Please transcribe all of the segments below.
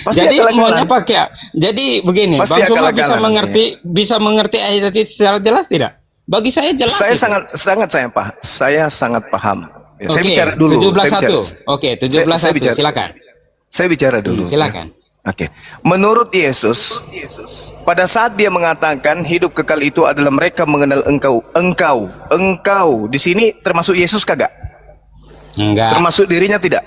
Pasti Jadi akal-akalan. maunya pakai. Jadi begini, Pasti Bang Suma akal-akalan. bisa mengerti ayat itu secara jelas tidak? Bagi saya jelas Saya itu. saya sangat paham. Ya, saya Oke, bicara dulu. Saya bicara. 17:1. Oke, Saya 17:1. bicara. Silakan. Saya bicara dulu. Ya. Silakan. Oke. Menurut Yesus, pada saat dia mengatakan hidup kekal itu adalah mereka mengenal engkau. Engkau di sini termasuk Yesus kagak? Enggak. Termasuk dirinya tidak?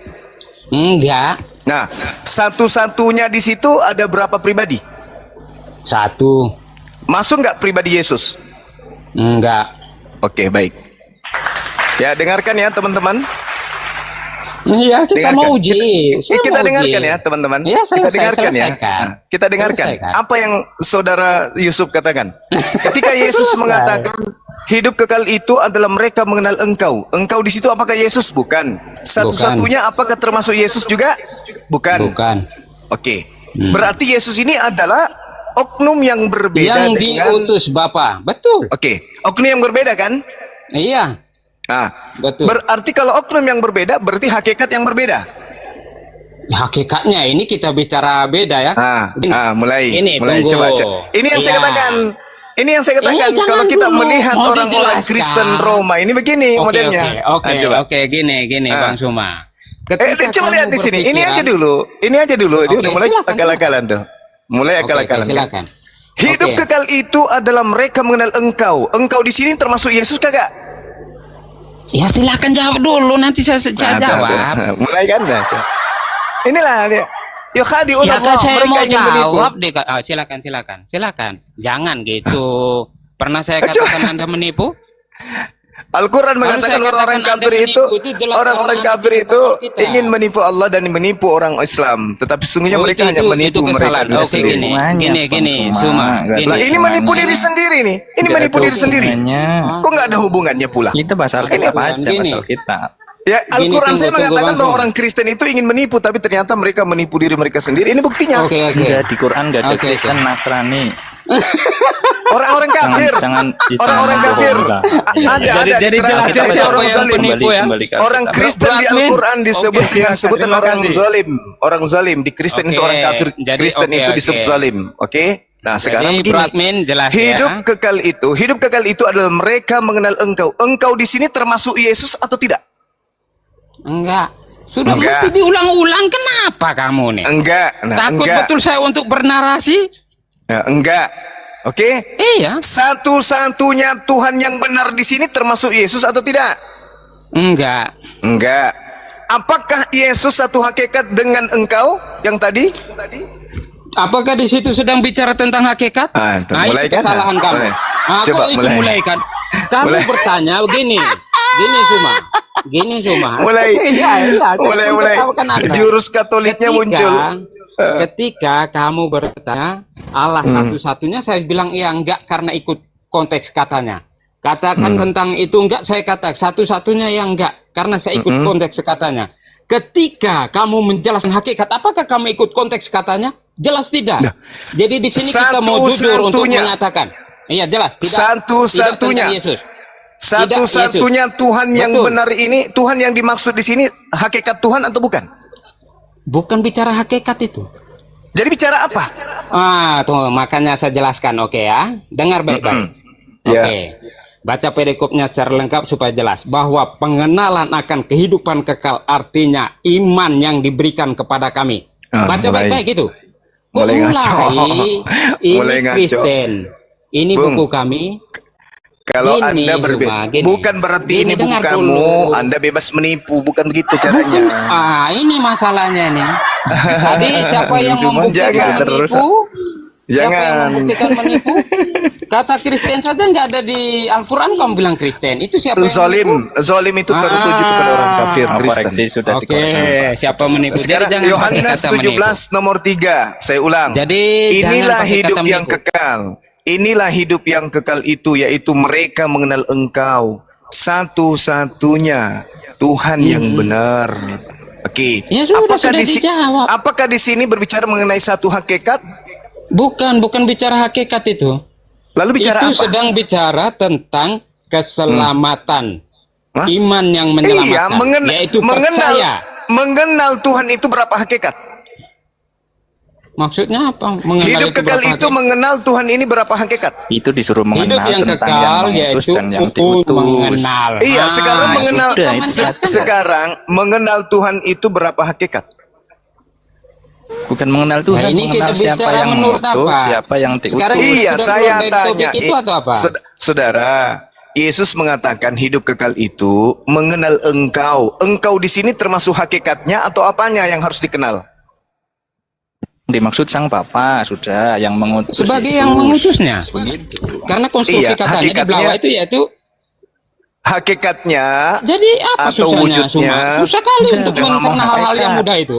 Enggak. Nah, satu-satunya di situ ada berapa pribadi? Satu. Masuk nggak pribadi Yesus? Enggak. Oke, baik. Ya, dengarkan ya teman-teman. Iya, kita Dengarkan. mau uji. Saya Kita mau dengarkan uji. ya teman-teman. Iya, Kita dengarkan ya. selesaikan. Nah, kita dengarkan. Selesaikan. Apa yang saudara Yusuf katakan? Ketika Yesus mengatakan hidup kekal itu adalah mereka mengenal engkau. Engkau di situ apakah Yesus? Bukan. Satu-satunya apakah termasuk Yesus juga? Bukan. Bukan. Oke. Berarti Yesus ini adalah oknum yang berbeda Yang dengan diutus Bapa. Betul. Oke. Oknum yang berbeda kan? Iya, Nah, betul. berarti kalau oknum yang berbeda berarti hakikat yang berbeda. Hakikatnya ini kita bicara beda ya. Gini. Mulai Tunggu. coba. Ini yang saya Iya. katakan. Ini yang saya katakan. Jangan Kalau kita dulu, melihat mau orang-orang dijelaskan. Kristen Roma ini begini modelnya. Oke, gini, Bang Suma. Coba lihat di sini. Ini aja dulu. Dia udah mulai silakan, akal-akalan tuh. Mulai akal-akalan. Kan? Silakan. Hidup Oke. kekal itu adalah mereka mengenal engkau. Engkau di sini termasuk Yesus kagak? Ya silakan jawab dulu, nanti saya jawab. Mulai kan? Inilah dia. Ya Allah, saya mereka mau ingin menipu. jawab deh. Silakan. Jangan gitu. Pernah saya katakan Anda menipu? Al-Quran Kalau mengatakan saya orang-orang katakan kafir Anda itu, menipu, jelas orang-orang orang kafir menipu itu kita. ingin menipu Allah dan menipu orang Islam. Tetapi sesungguhnya mereka hanya menipu mereka kesalahan. Oke, sendiri. gini, Suma. Nah, ini menipu diri sendiri nih. Ini menipu diri sendiri. Kok nggak ada hubungannya pula? Kita pasal Ini kitab bukan aja, gini. pasal kitab. Ya, Al-Quran saya tunggu, mengatakan Bang bahwa Suma. orang Kristen itu ingin menipu, tapi ternyata mereka menipu diri mereka sendiri. Ini buktinya. Oke. Enggak, di Quran enggak ada Oke, Kristen Nasrani. Orang-orang kafir. Orang-orang kafir. Ada Jadi di jelas terakhir siapa orang yang zalim. penipu ya. Orang Kristen di Al-Quran disebut dengan sebutan orang zalim. Orang zalim di Kristen itu orang kafir. Jadi, Kristen oke, itu disebut oke. zalim. Oke? Nah, sekarang Jadi, begini. Bradmin jelas Hidup ya. kekal itu adalah mereka mengenal engkau. Engkau di sini termasuk Yesus atau tidak? Enggak. Sudah Enggak. mesti diulang-ulang, kenapa kamu nih? Enggak. Nah, Takut enggak. betul saya untuk bernarasi? Nah, enggak. Oke? Iya. Satu-satunya Tuhan yang benar di sini termasuk Yesus atau tidak? Enggak. Enggak. Apakah Yesus satu hakikat dengan engkau yang tadi? Apakah di situ sedang bicara tentang hakikat? Mulai itu kan? kesalahan kamu. Mulai. Aku Coba, itu mulai. mulai kan. Kamu Mulai. bertanya begini. Gini Suma. Mulai. Iya, saya mulai. memberitahukan Anda. Jurus Katoliknya muncul. Ketika kamu bertanya Allah satu-satunya, saya bilang iya enggak karena ikut konteks katanya. Katakan tentang itu enggak, saya katakan satu-satunya yang enggak karena saya ikut konteks katanya. Ketika kamu menjelaskan hakikat, apakah kamu ikut konteks katanya? Jelas tidak. Nah, Jadi di sini kita mau jujur untuk satu-satunya. menyatakan. Iya jelas. Tidak Satu-satunya. tentang Yesus. Satu-satunya Tuhan yang Betul. benar ini, Tuhan yang dimaksud di sini hakikat Tuhan atau bukan? Bukan bicara hakikat itu. Jadi bicara apa? Tuh makanya saya jelaskan, oke ya. Dengar baik-baik. Ya. Oke. Baca perikopnya secara lengkap supaya jelas bahwa pengenalan akan kehidupan kekal artinya iman yang diberikan kepada kami. Baca mulai. baik-baik itu. Mulai ngaco. Ini Mulai ngaco. Kristen. Ini Bung. buku kami. Kalau Gini, Anda Cuma, gini. bukan berarti Gini, ini buku dengar kamu, dulu. Anda bebas menipu, bukan begitu caranya. Ini masalahnya nih. Tadi siapa yang Cuma membuktikan jangan menipu? Siapa yang Jangan. membuktikan menipu? Kata Kristen saja nggak ada di Al-Quran, kamu bilang Kristen. Itu siapa yang menipu? Zolim itu tertuju kepada orang kafir Kristen. Koreksi sudah Oke, dikoreksi. siapa menipu? Jadi Sekarang jangan pakai Yohanes kata menipu. 17 nomor 3. Saya ulang. Jadi Inilah jangan pakai hidup kata yang menipu. kekal. Inilah hidup yang kekal itu, yaitu mereka mengenal engkau satu-satunya Tuhan yang benar. Oke. Ya sudah, sudah dijawab. Apakah di sini berbicara mengenai satu hakikat? Bukan bicara hakikat itu. Lalu bicara Itu apa? sedang bicara tentang keselamatan. Hah? Iman yang menyelamatkan. Iya, yaitu percaya. mengenal Tuhan itu berapa hakikat? Maksudnya apa? Mengenal Hidup kekal berapa itu hakikat? mengenal Tuhan ini berapa hakikat? Itu disuruh Hidup mengenal yang tentang kekal yang mengutus yaitu dan yang diutus. mengenal. Iya, sekarang Ah, mengenal sudah, kita itu menjelaskan. sekarang mengenal Tuhan itu berapa hakikat? Bukan mengenal Tuhan, Nah, ini mengenal kita siapa bicara yang menurut mengutus, apa? siapa yang diutus. Sekarang Iya, sudah saya keluar dari tanya. topik itu atau apa? Saudara, Yesus mengatakan hidup kekal itu mengenal engkau. Engkau di sini termasuk hakikatnya atau apanya yang harus dikenal? Dimaksud sang Bapa sudah yang mengutus. Sebagai Yesus. yang mengutusnya. Begitu. Karena konstruksi Iya, katanya di hakikatnya- bawah itu yaitu Hakikatnya jadi apa atau susahnya wujudnya? Cuma susah kali untuk Memang mencerna hal-hal hakikat. yang mudah itu.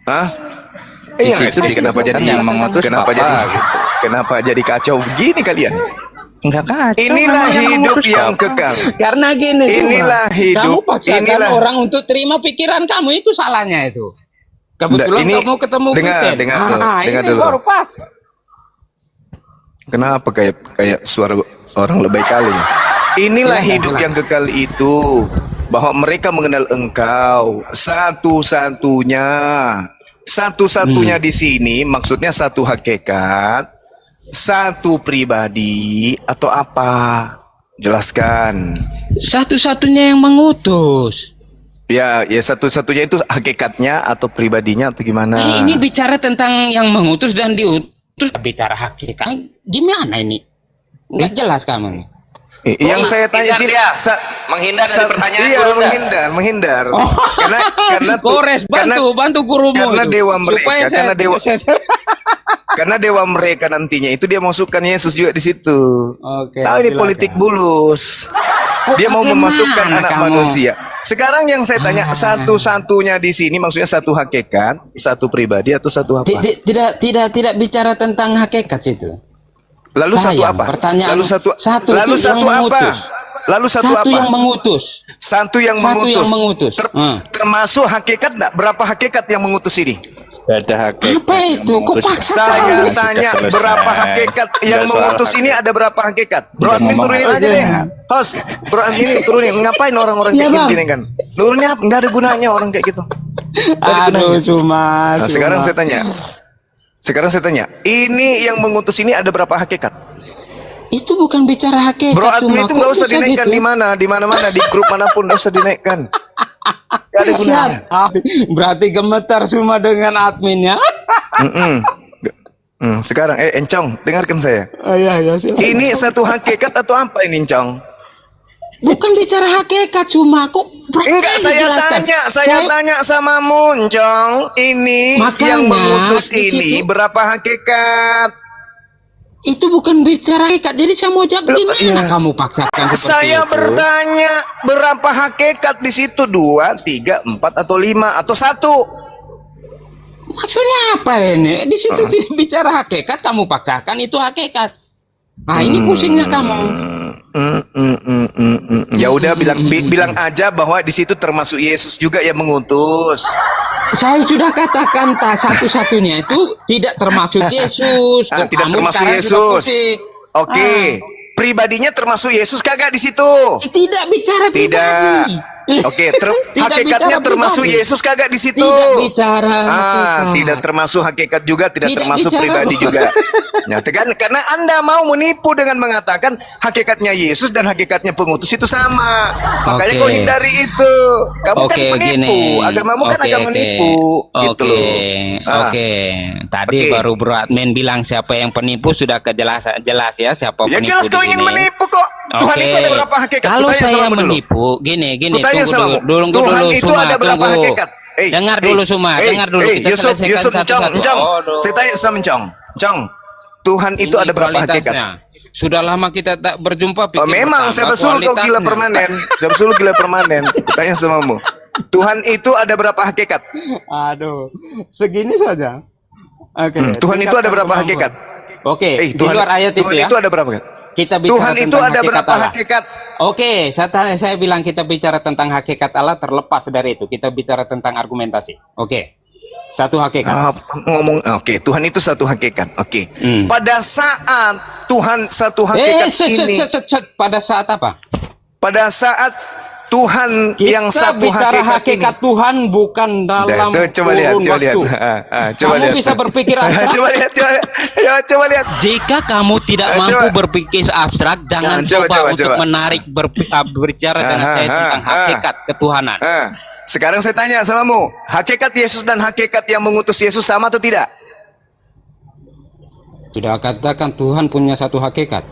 Hah? Di Iya, situ kenapa disebutkan jadi yang mengutus kenapa Bapa, jadi gitu. kenapa jadi kacau begini kalian? Enggak kacau. Inilah memang yang hidup mengutus yang Bapa. kekal. Karena gini, Inilah Cuma, hidup, kamu paksakan inilah- orang untuk terima pikiran kamu, itu salahnya itu. Kebetulan Ini- kamu ketemu dengar, Kristen. dengar dulu, dengar Ini dulu. baru pas. Kenapa kayak suara orang lebay kali? Inilah Silakan, hidup silakan. yang kekal itu, bahwa mereka mengenal engkau satu-satunya. Satu-satunya di sini maksudnya satu hakikat, satu pribadi atau apa? Jelaskan. Satu-satunya yang mengutus. Ya, satu-satunya itu hakikatnya atau pribadinya atau gimana? Ini bicara tentang yang mengutus dan diutus. Bicara hakikat. Gimana ini? Nggak jelas kamu nih. Yang saya tanya Menghindar sini dia. Menghindar dari pertanyaan Iya, guru Anda. menghindar. Oh. Karena Kores, bantu gurumu karena itu. dewa mereka, Supaya karena dewa mereka nantinya itu dia masukkan Yesus juga di situ. Oke, Tahu ini silakan. politik bulus. Dia mau bagaimana memasukkan anak kamu? manusia. Sekarang yang saya tanya satu-satunya di sini maksudnya satu hakikat, satu pribadi atau satu apa? Tidak bicara tentang hakikat itu. Lalu satu Sayang, apa? pertanyaan Lalu satu itu yang apa? mengutus. Lalu satu apa? yang mengutus. Satu yang Satu mengutus. yang mengutus. Termasuk hakikat enggak? Berapa hakikat yang mengutus ini? Ada hakikat. Apa yang itu? Kok mengutus. paksa? Saya Sudah tanya selesai. berapa hakikat yang Sudah mengutus soal ini hakikat. ada berapa hakikat? Bro Udah admin ngomong turunin aja. aja deh. Host, bro admin ini turunin. Ngapain orang-orang kayak gini kan? Nurunnya nggak ada gunanya orang kayak gitu. Aduh, cuma. Nah, sekarang saya tanya. Ini yang mengutus ini ada berapa hakikat? Itu bukan bicara hakikat. Bro admin Cuma. itu Kok nggak usah bisa dinaikkan gitu? di mana-mana di grup manapun nggak usah dinaikkan. Gak ada gunanya. Berarti gemetar semua dengan adminnya. Sekarang Encong, dengarkan saya. Iya, silakan. Ini satu hakikat atau apa ini, Encong? Bukan bicara hakikat, cuma kok. Enggak, saya tanya sama Muncong. Ini Makanya, yang mengutus di ini situ- berapa hakikat? Itu bukan bicara hakikat. Jadi saya mau jawab gimana iya. kamu paksakan seperti Saya itu? bertanya berapa hakikat di situ? 2, 3, 4 atau 5 atau 1? Maksudnya apa ini? Di situ tidak bicara hakikat, kamu paksakan itu hakikat. Nah, ini pusingnya kamu. Ya udah bilang aja bahwa di situ termasuk Yesus juga yang mengutus. Saya sudah katakan satu-satunya itu tidak termasuk Yesus. Kok Tidak kamu termasuk sekarang sudah Yesus. pusing? Oke. Pribadinya termasuk Yesus kagak di situ? Tidak bicara Tidak. pribadi. Oke, Tidak hakikatnya bicara termasuk pribadi. Yesus kagak di situ? Tidak bicara hakikat. Tidak termasuk hakikat juga, tidak termasuk bicara pribadi juga. Ya, karena Anda mau menipu dengan mengatakan hakikatnya Yesus dan hakikatnya pengutus itu sama. Makanya Oke. kau hindari itu. Kamu kan penipu. Agamamu kan agama menipu. Gitu loh. Oke. Tadi Oke. baru Bro Admin bilang siapa yang penipu sudah jelas ya siapa Ya penipu. jelas kau di ingin sini. menipu kok. Tuhan Oke. itu ada berapa hakikat? Kalau Kutanya saya samamu dulu. menipu, gini, Kutanya samamu. tunggu Tuhan dulu, itu Suma, ada berapa tunggu. hakikat? Dengar dulu, Suma, dengar dulu. Kita Yusuf, selesaikan Encong, satu-satu. Encong. Aduh. Saya tanya sama Encong. Encong, Tuhan itu Ini ada berapa hakikat? kualitasnya. Sudah lama kita tak berjumpa. Oh, pikir memang saya bertambah besul kau gila kualitasnya. permanen. Saya besul gila permanen. Tanya samamu. Tuhan itu ada berapa hakikat? Aduh, segini saja. Oke. Tuhan itu ada tingkatkan berapa kemampuan. hakikat? Oke, di Tuhan, luar ayat Tuhan itu ya. itu ada berapa hakikat? Kita bicara Tuhan itu tentang ada hakikat berapa Allah. hakikat? Oke, saya bilang kita bicara tentang hakikat Allah terlepas dari itu. Kita bicara tentang argumentasi. Oke. Satu hakikat. Oke, Tuhan itu satu hakikat. Oke. Hmm. Pada saat Tuhan satu hakikat ini, Pada saat apa? pada saat Tuhan Kita yang satu bicara hakikat ini. Tuhan bukan dalam Coba lihat, kurun coba lihat. waktu. Coba Kamu lihat. bisa berpikir abstrak. Coba lihat, coba lihat. Jika kamu tidak Coba. mampu berpikir abstrak, jangan coba untuk menarik berbicara dengan saya tentang hakikat ketuhanan. Sekarang saya tanya samamu, hakikat Yesus dan hakikat yang mengutus Yesus sama atau tidak? Sudah katakan Tuhan punya satu hakikat.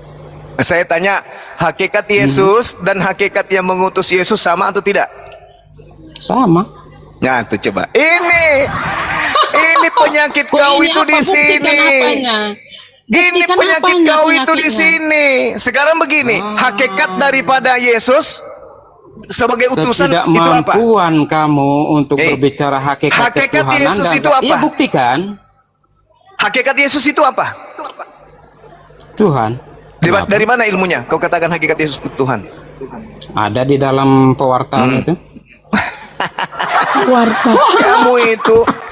Saya tanya, hakikat Yesus dan hakikat yang mengutus Yesus sama atau tidak? Sama. Nah, itu coba. Ini penyakit Kok kau ini itu apa? di Buktikan sini. apanya? Ini Buktikan penyakit apanya kau itu di penyakitnya? sini. Sekarang begini, hakikat daripada Yesus sebagai utusan itu apa? Ketidakmampuan kamu untuk berbicara hakikat ketuhanan Yesus dan itu apa? Iya, buktikan. Hakikat Yesus itu apa? Tuhan. Kenapa? Dari mana ilmunya? Kau katakan hakikat Yesus itu Tuhan. Ada di dalam pewartaan itu.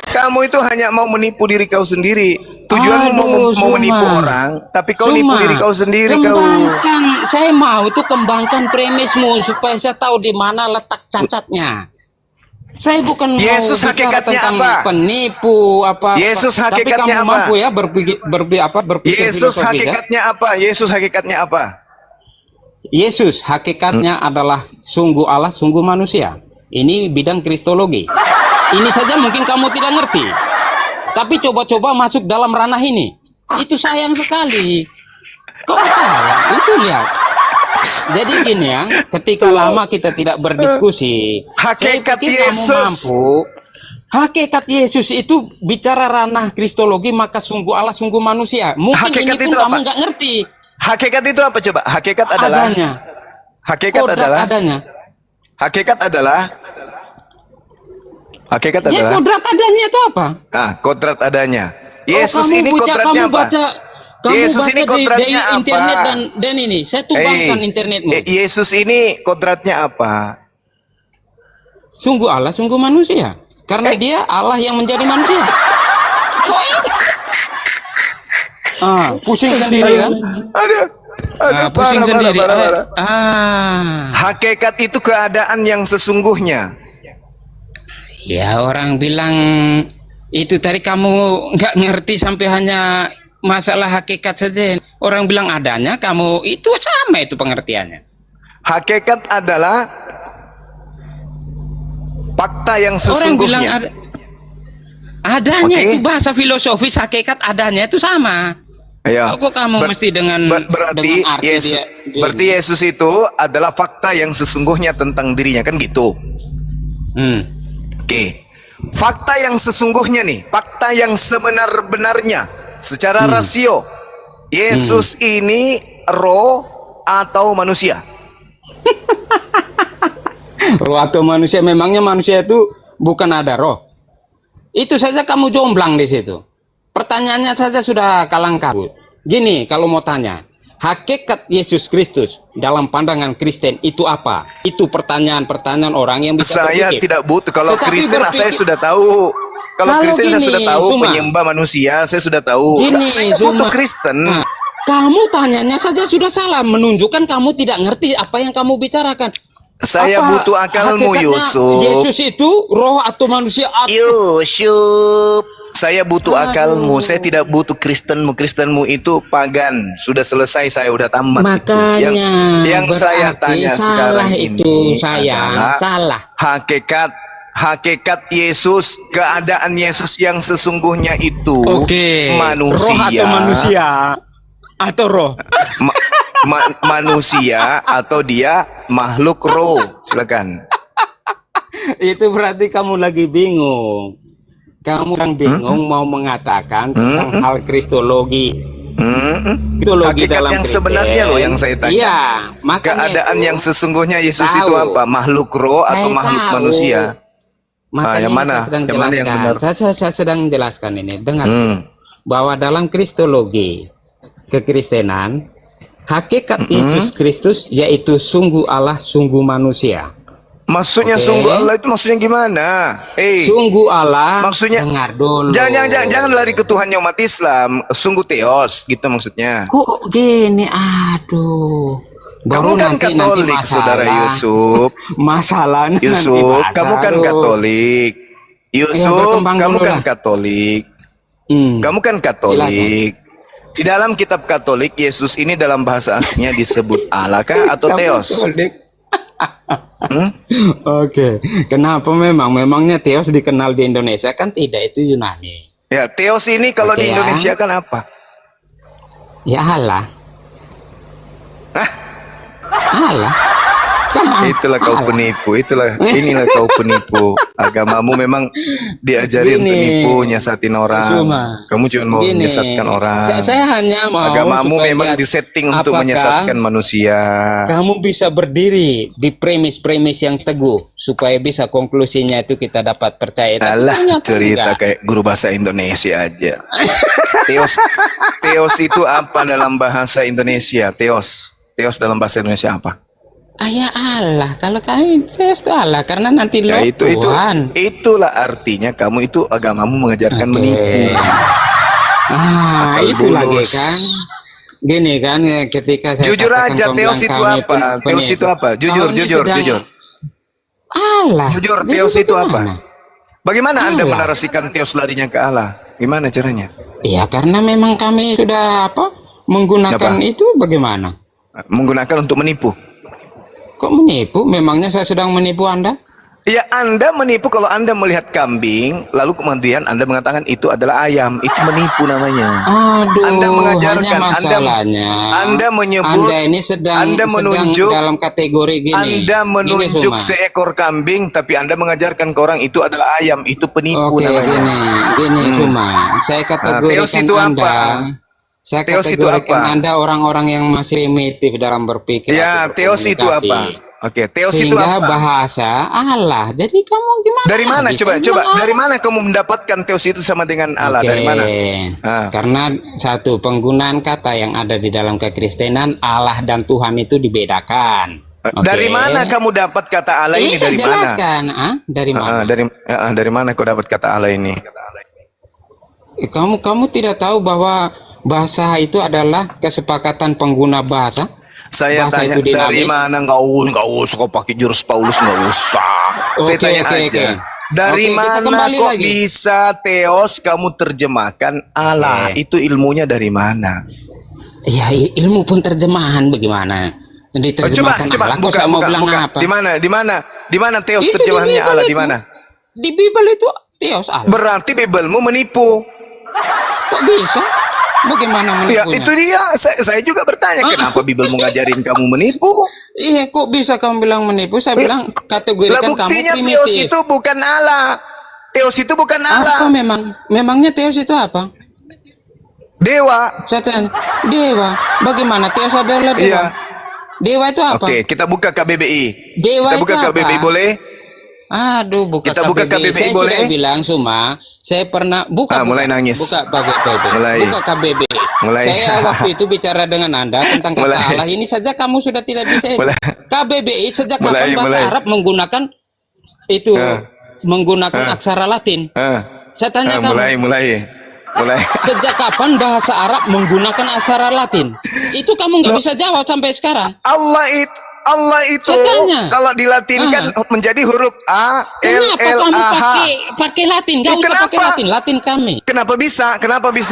Kamu itu hanya mau menipu diri kau sendiri. Tujuanmu mau menipu orang, tapi kau nipu diri kau sendiri. Kembangkan, saya mau itu kembangkan premismu supaya saya tahu di mana letak cacatnya. Saya bukan Yesus mau bicara hakikatnya tentang apa? penipu apa. Yesus hakikatnya tapi kamu apa? mampu ya berpikir Yesus filosofis, ya? hakikatnya apa? Yesus hakikatnya apa? Yesus hakikatnya adalah sungguh Allah, sungguh manusia. Ini bidang kristologi. Ini saja mungkin kamu tidak ngerti. Tapi coba-coba masuk dalam ranah ini. Itu sayang sekali. Kok percaya? Itu lihat. Jadi gini ya, ketika lama kita tidak berdiskusi, Hakikat saya pikir Yesus. kamu mampu. Hakikat Yesus itu bicara ranah kristologi, maka sungguh Allah, sungguh manusia. Mungkin Hakikat ini pun itu kamu apa? nggak ngerti. Hakikat itu apa coba? Hakikat adalah Adanya. Hakikat Kodrat adalah adanya. Hakikat adalah Hakikat Ya, adalah kodrat adanya itu apa? kodrat adanya. Yesus kamu ini kodratnya apa? Kamu Yesus baca ini kodratnya di apa? internet dan ini, saya tumbangkan internetmu. Yesus ini kodratnya apa? Sungguh Allah, sungguh manusia. Karena dia Allah yang menjadi manusia. Pusing sendiri kan? Aduh, Pusing sendiri. parah. Hakikat itu keadaan yang sesungguhnya. Ya, orang bilang itu tadi kamu nggak ngerti sampai hanya masalah hakikat saja. Orang bilang adanya, kamu itu sama itu pengertiannya. Hakikat adalah fakta yang Orang bilang sesungguhnya. adanya Oke. itu bahasa filosofis, hakikat adanya itu sama. Ya. Kok kamu mesti dengan berarti dengan arti Yesus, dia berarti Yesus itu adalah fakta yang sesungguhnya tentang dirinya, kan gitu. Oke. Fakta yang sesungguhnya nih, fakta yang sebenar-benarnya secara rasio. Yesus ini roh atau manusia? Roh atau manusia, memangnya manusia itu bukan ada roh? Itu saja kamu jomblang di situ. Pertanyaannya saja sudah kalang kabut. Gini, kalau mau tanya, hakikat Yesus Kristus dalam pandangan Kristen itu apa? Itu pertanyaan-pertanyaan orang yang bisa Saya berpikir. tidak butuh. Kalau Tetapi Kristen saya berpikir- sudah tahu. Kalau Kristen saya gini, sudah tahu, Zuma. penyembah manusia saya sudah tahu. Gini, Saya nggak butuh Zuma. Kristen. Nah, kamu tanyanya saja sudah salah, menunjukkan kamu tidak ngerti apa yang kamu bicarakan. Saya Apa butuh akalmu, hakikatnya Yusuf. Yesus itu roh atau manusia atau Yusuf, saya butuh Aduh. akalmu. Saya tidak butuh Kristenmu. Kristenmu itu pagan. Sudah selesai, saya udah tamat. makanya yang saya berarti tanya salah sekarang itu ini sayang, adalah salah. hakikat Yesus, keadaan Yesus yang sesungguhnya itu Oke, manusia. roh atau manusia atau roh. Manusia atau dia makhluk roh. Silakan. Itu berarti kamu lagi bingung. Kamu yang bingung mau mengatakan tentang hal kristologi. Kristologi Hakikat dalam yang Kristen. sebenarnya loh yang saya tanya. Iya, makanya Keadaan itu, yang sesungguhnya Yesus Tahu. itu apa? Makhluk roh atau Saya makhluk tahu. manusia? makanya yang mana? saya sedang Yang mana yang jelaskan. benar? Saya sedang jelaskan ini. Dengar Hmm. bahwa dalam kristologi kekristenan, hakikat Yesus Kristus yaitu sungguh Allah, sungguh manusia. Maksudnya Oke. sungguh Allah itu maksudnya gimana? Sungguh Allah, maksudnya dengar dulu. jangan lari ke Tuhan yang umat Islam. Sungguh Theos gitu maksudnya. Kok gini, aduh. Kamu kan Katolik, saudara Yusuf. Masalahnya Yusuf, nanti kamu kan baru. Katolik. Yusuf, berkembang kamu dulu kan lah. Katolik. Kamu kan Katolik. Di dalam kitab Katolik, Yesus ini dalam bahasa aslinya disebut Allah kah atau Kamu Theos? Katolik. Hmm? Oke, kenapa memangnya Theos dikenal di Indonesia kan tidak, itu Yunani. Ya, Theos ini kalau Oke, di ya. Indonesia kan apa? Ya Allah. Hah? Allah. Kan Itulah kau Allah. penipu, inilah kau penipu. Agamamu memang diajari untuk Gini, nipu, nyesatin orang. Cuma, Kamu cuma mau gini, menyesatkan orang. Saya hanya mau Agamamu supaya memang lihat disetting untuk apakah menyesatkan manusia. kamu bisa berdiri di premis-premis yang teguh supaya bisa konklusinya itu kita dapat percaya. Tapi Alah, ternyata cerita enggak. kayak guru bahasa Indonesia aja. Theos itu apa dalam bahasa Indonesia? Theos dalam bahasa Indonesia apa? Ya Allah, kalau kami Theos itu Allah karena nanti lo Ya Tuhan. itulah artinya kamu itu agamamu mengajarkan Oke. menipu. Akal Itu lagi bulus. kan. Gini kan, ketika saya Jujur katakan aja, kau Theos bilang itu kami apa? Theos itu apa? Jujur, Kau ini jujur, sedang jujur. Allah. Jujur, Jadi Theos itu bagaimana? apa? Bagaimana Anda Allah. menarasikan Theos larinya ke Allah? Gimana caranya? Ya karena memang kami sudah menggunakan Apa? itu bagaimana? Menggunakan untuk menipu. Kok menipu? Memangnya saya sedang menipu Anda? Ya, Anda menipu kalau Anda melihat kambing, lalu kemudian Anda mengatakan itu adalah ayam. Itu menipu namanya. Aduh, Anda mengajarkan, hanya masalahnya. Anda menyebut, Anda ini sedang menunjuk, dalam kategori gini. Anda menunjuk Gini, Suma. seekor kambing, tapi Anda mengajarkan ke orang itu adalah ayam. Itu penipu Oke, namanya. gini Suma. Saya kategorikan Theos itu Anda. apa? Saya Theos itu kategorikan apa? Anda orang-orang yang masih primitif dalam berpikir. Ya, atau Theos itu berkomunikasi. apa? Oke, Theos itu Sehingga apa? bahasa Allah. Jadi kamu gimana? Dari mana? Bisa Coba. bilang Dari mana kamu mendapatkan Theos itu sama dengan Allah? Oke, Dari mana? Ah. Karena satu, penggunaan kata yang ada di dalam kekristenan Allah dan Tuhan itu dibedakan. Oke. Dari mana kamu dapat kata Allah ini? Saya Dari mana? jelaskan, dari mana? Dari mana kau dapat kata Allah ini? Kamu tidak tahu bahwa bahasa itu adalah kesepakatan pengguna bahasa? Saya Bahasa tanya itu dari dinamis. mana? Nggak usah kau pakai jurus Paulus, nggak usah. Saya Oke, tanya oke, aja. oke. Dari Oke, kita mana kembali kok lagi. bisa Theos kamu terjemahkan Allah? Oke. Itu ilmunya dari mana? Ya, ilmu pun terjemahan bagaimana? Diterjemahkan Coba Allah, kok buka, saya mau buka, bilang buka. apa? Di mana Theos Itu di terjemahannya Bible Allah? Di itu. mana? Di Bible itu Theos Allah. Berarti Biblemu menipu. Kok bisa? Bagaimana Ya, menipunya? itu dia. Saya juga bertanya, kenapa Biblemu ngajarin kamu menipu? Iya, kok bisa kamu bilang menipu? Saya bilang Lah kategorikan kamu buktinya primitif. Theos itu bukan Allah. Theos itu bukan Apa Allah. memangnya Theos itu apa? Dewa. Saya tanya, dewa. Bagaimana Theos adalah dewa? Iya. Dewa itu apa? Oke, kita buka KBBI. Dewa Kita buka itu apa? KBBI boleh? Aduh, buka Kita buka KBBI saya boleh? sudah bilang Suma, saya pernah Mulai nangis. Buka KBBI. Mulai. Buka KBBI. Mulai. Saya waktu itu bicara dengan Anda tentang kata Mulai. Allah ini saja kamu sudah tidak bisa. Mulai. KBBI sejak Mulai, kapan bahasa mulai. Arab menggunakan itu menggunakan aksara Latin? Saya tanya kamu. Mulai. Sejak kapan bahasa Arab menggunakan aksara Latin? Itu kamu nggak bisa jawab sampai sekarang. Allah itu Saya tanya. kalau dilatinkan menjadi huruf A, L, Kenapa L, kamu A, H. pakai Latin? Gak Ya, usah pakai kenapa? Latin. Latin kami. Kenapa bisa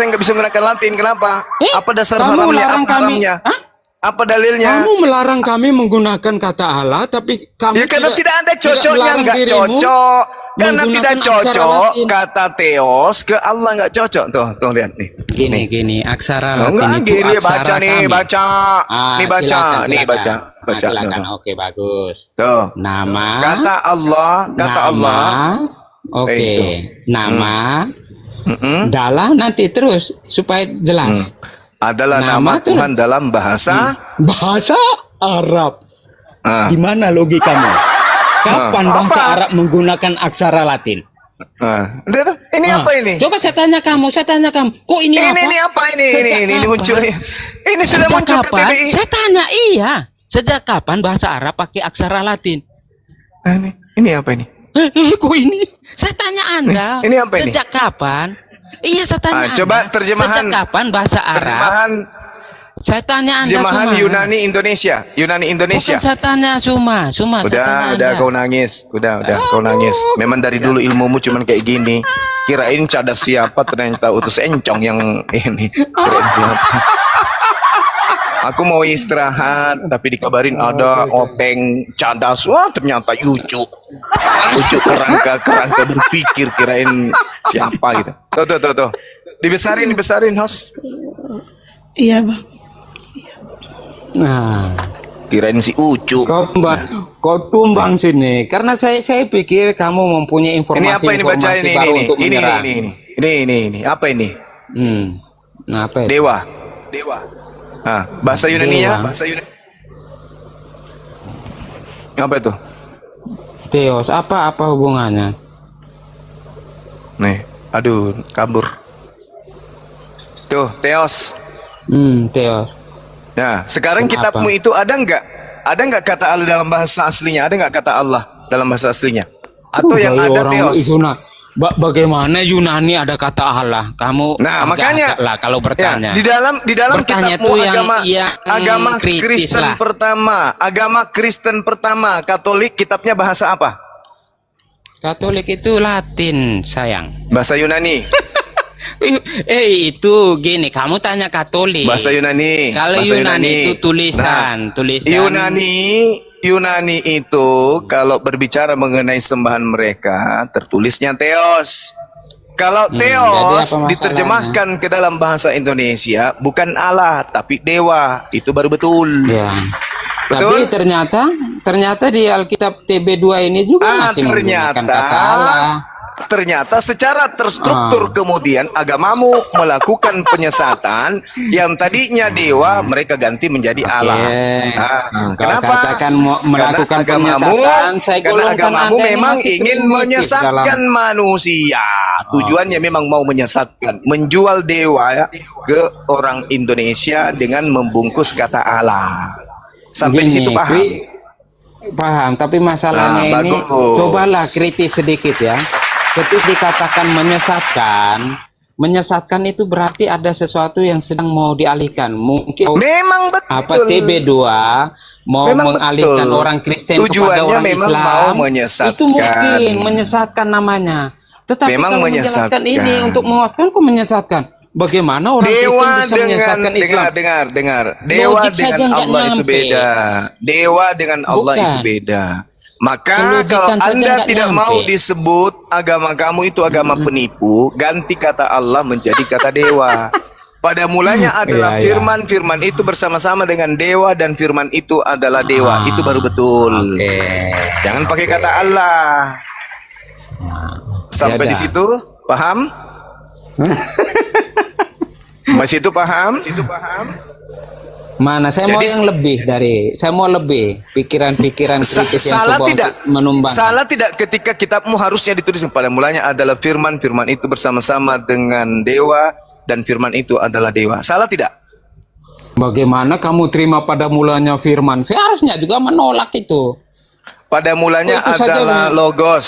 nggak bisa menggunakan Latin? Kenapa? Apa dasar kamu haramnya? melarang Apa haramnya? Hah? Apa dalilnya? Kamu melarang kami menggunakan kata Allah, tapi kamu Ya karena tidak ada cocoknya, melarang nggak dirimu cocok. Karena tidak menggunakan aksara cocok Latin. kata Theos ke Allah nggak cocok. Tuh lihat nih. Gini, aksara Oh, Latin enggak, itu gini aksara baca nih, kami. baca. Nih baca, Silakan, nih silakan. baca. Silakan. Tuh. Oke, bagus. Tuh. Nama. Kata Allah. Oke. Itu. Nama. Mm-mm. Dalam nanti terus supaya jelas. Adalah Nama nama tuh. Tuhan dalam bahasa. Bahasa Arab. Ah. Di mana logikamu? Kapan Apa? bahasa Arab menggunakan aksara Latin? Lihat, ini apa ini? Coba saya tanya kamu. Kok ini apa? Ini apa ini? Sejak Ini kapan? muncul. Ini sudah Sejak muncul ke kapan? PBI. Saya tanya, iya. Sejak kapan bahasa Arab pakai aksara Latin? Ini apa ini? Kok ini? Saya tanya Anda. Ini apa ini? Sejak kapan? Iya, saya tanya Coba Anda. terjemahan. Sejak kapan bahasa Arab? Terjemahan Saya tanya Anda Terjemahan Suma. Yunani Indonesia. Yunani Indonesia. Bukan saya tanya Suma. Suma saya tanya Udah Anda. kau nangis. Udah kau nangis. Memang dari dulu ilmumu cuman kayak gini. Kirain cadas siapa, ternyata utus encong yang ini. Kirain siapa. Aku mau istirahat, tapi dikabarin ada openg cadas. Wah, ternyata Yucu. Yucu kerangka berpikir, kirain siapa gitu. Tuh. Dibesarin host. Iya bang. Nah, Kirain si Ucu. kau tumbang sini. Karena saya pikir kamu mempunyai informasi. Ini apa ini baca ini baru untuk ini menyerang. ini apa ini? Nah, apa itu? Dewa. Ah, bahasa Yunani-nya, Dewa. bahasa Yunani. Apa itu? Theos, apa hubungannya? Nih, aduh, kabur. Tuh, Theos. Theos. Nah, sekarang Kenapa? kitabmu itu ada nggak? Ada nggak kata Allah dalam bahasa aslinya? Ada nggak kata Allah dalam bahasa aslinya? Atau yang Gaya ada orang Theos? Bagaimana Yunani ada kata Allah? Kamu Nah, makanya lah kalau bertanya. Ya, di dalam Bertanya kitabmu tuh yang agama kritis Kristen lah. agama Kristen pertama, Katolik, kitabnya bahasa apa? Katolik itu Latin, sayang. Bahasa Yunani. Itu gini, kamu tanya Katolik. Bahasa Yunani. Kalau bahasa Yunani itu tulisan. Yunani itu kalau berbicara mengenai sembahan mereka tertulisnya Theos. Kalau jadi Theos apa masalahnya? diterjemahkan ke dalam bahasa Indonesia bukan Allah tapi dewa, itu baru betul. Ya. Betul? Tapi ternyata di Alkitab TB2 ini juga masih menggunakan kata Allah. Ternyata secara terstruktur kemudian agamamu melakukan penyesatan yang tadinya dewa mereka ganti menjadi Allah. Kalau Kenapa? katakan melakukan Karena penyesatan, saya karena golongkan agamamu Anda ini memang masih ingin primitif menyesatkan manusia. Tujuannya memang mau menyesatkan, menjual dewa ke orang Indonesia dengan membungkus kata Allah. Sampai di situ paham? Paham, tapi masalahnya ini bagus. cobalah kritis sedikit ya. Ketika dikatakan menyesatkan itu berarti ada sesuatu yang sedang mau dialihkan. Mungkin Memang betul. apa TB2 mau Memang mengalihkan betul. orang Kristen Tujuannya kepada orang memang Islam. mau menyesatkan. Itu mungkin menyesatkan namanya. Tetapi Memang kalau menyesatkan. menjelaskan ini untuk menguatkan kok menyesatkan. Bagaimana orang Dewa Kristen bisa menyesatkan Islam? dengar. Dewa Logik saja dengan nggak Allah itu nyampe. beda. Dewa dengan Allah Bukan. itu beda. Maka Kelogikan kalau saja Anda nggak tidak nyampe. mau disebut agama kamu itu agama penipu, ganti kata Allah menjadi kata dewa. Pada mulanya adalah Iya. firman, firman itu bersama-sama dengan dewa dan firman itu adalah dewa. Itu baru betul. Oke. Jangan pakai kata Allah. Sampai Ya di dah. situ paham? Masih itu paham? Mana saya mau Jadi- yang lebih dari saya mau lebih pikiran-pikiran kritis yang Salah coba tidak? untuk menumbang. Salah tidak ketika kitabmu harusnya ditulis pada mulanya adalah firman, firman itu bersama-sama dengan dewa dan firman itu adalah dewa. Salah tidak? Bagaimana kamu terima pada mulanya firman? Saya harusnya juga menolak itu. Pada mulanya Oh, itu saja, adalah Bu. logos.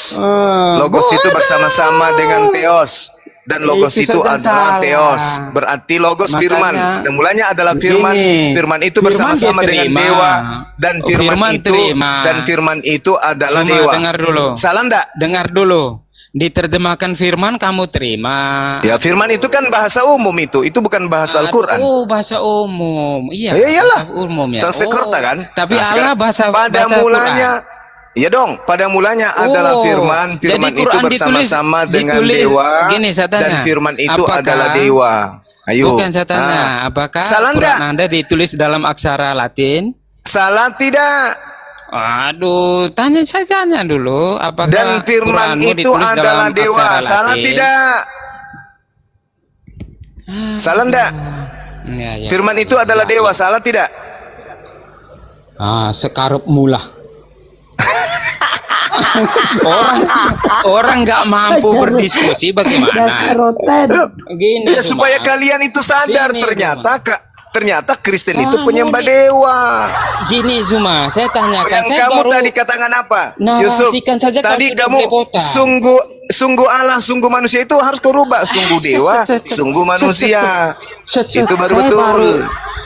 Logos itu bersama-sama dengan theos. Dan logos Itu itu saja adalah salah. theos. Berarti logos Makanya, firman. Pada mulanya adalah firman. begini, Firman itu firman bersama-sama dengan diterima. dewa. Dan Oh, firman, firman itu terima. dan firman itu adalah Cuma dewa. dengar dulu. Salah enggak? Dengar dulu. Diterjemahkan firman kamu terima. Ya, firman itu kan bahasa umum itu. Itu bukan bahasa Al-Qur'an. Oh, bahasa umum. Iya. Ya iyalah. Bahasa umum ya. Sanskerta kan? Tapi Nah, Allah sekarang bahasa pada bahasa mulanya ya dong, pada mulanya adalah firman, firman jadi itu Quran bersama-sama dengan ditulis- dewa gini, saya tanya, dan firman itu apakah- adalah dewa. Ayo. Bukan saya tanya, apakah Salah Quran enggak? Anda ditulis dalam aksara Latin? Salah tidak? Aduh, saya tanya dulu, apakah Dan firman Quranmu itu ditulis adalah dalam dewa. aksara Salah Latin? tidak? Salah enggak? Ya, ya. Firman itu adalah Ya, dewa. ya. Salah tidak? Sekarep mulah. orang nggak mampu berdiskusi bagaimana? Dasar roten. Gini, Ya, supaya Suma. kalian itu sadar Sini, ternyata Kristen itu Ah, penyembah ini. dewa. Gini Zuma, saya tanyakan. Yang saya kamu baru tadi katakan apa? narasikan Yusuf, saja kau tadi sudah kamu belepotan. sungguh Allah, sungguh manusia itu harus kau rubah. Sungguh dewa, sungguh manusia. Itu baru Saya betul.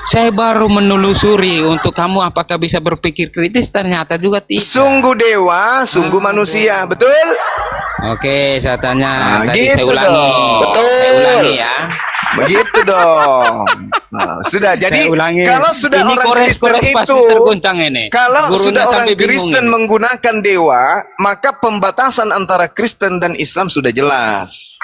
Saya baru menelusuri untuk kamu apakah bisa berpikir kritis, ternyata juga tidak. Sungguh dewa, sungguh manusia, betul? Oke, saya tanya. Tadi gitu saya ulangi. dong. Betul. Saya ulangi ya. Begitu dong. Nah, sudah. Jadi Saya ulangi. kalau sudah Ini orang kores Kristen pasti itu, tergoncang ini. kalau Gurunya sudah orang sampai bingung Kristen ini. menggunakan dewa, maka pembatasan antara Kristen dan Islam sudah jelas.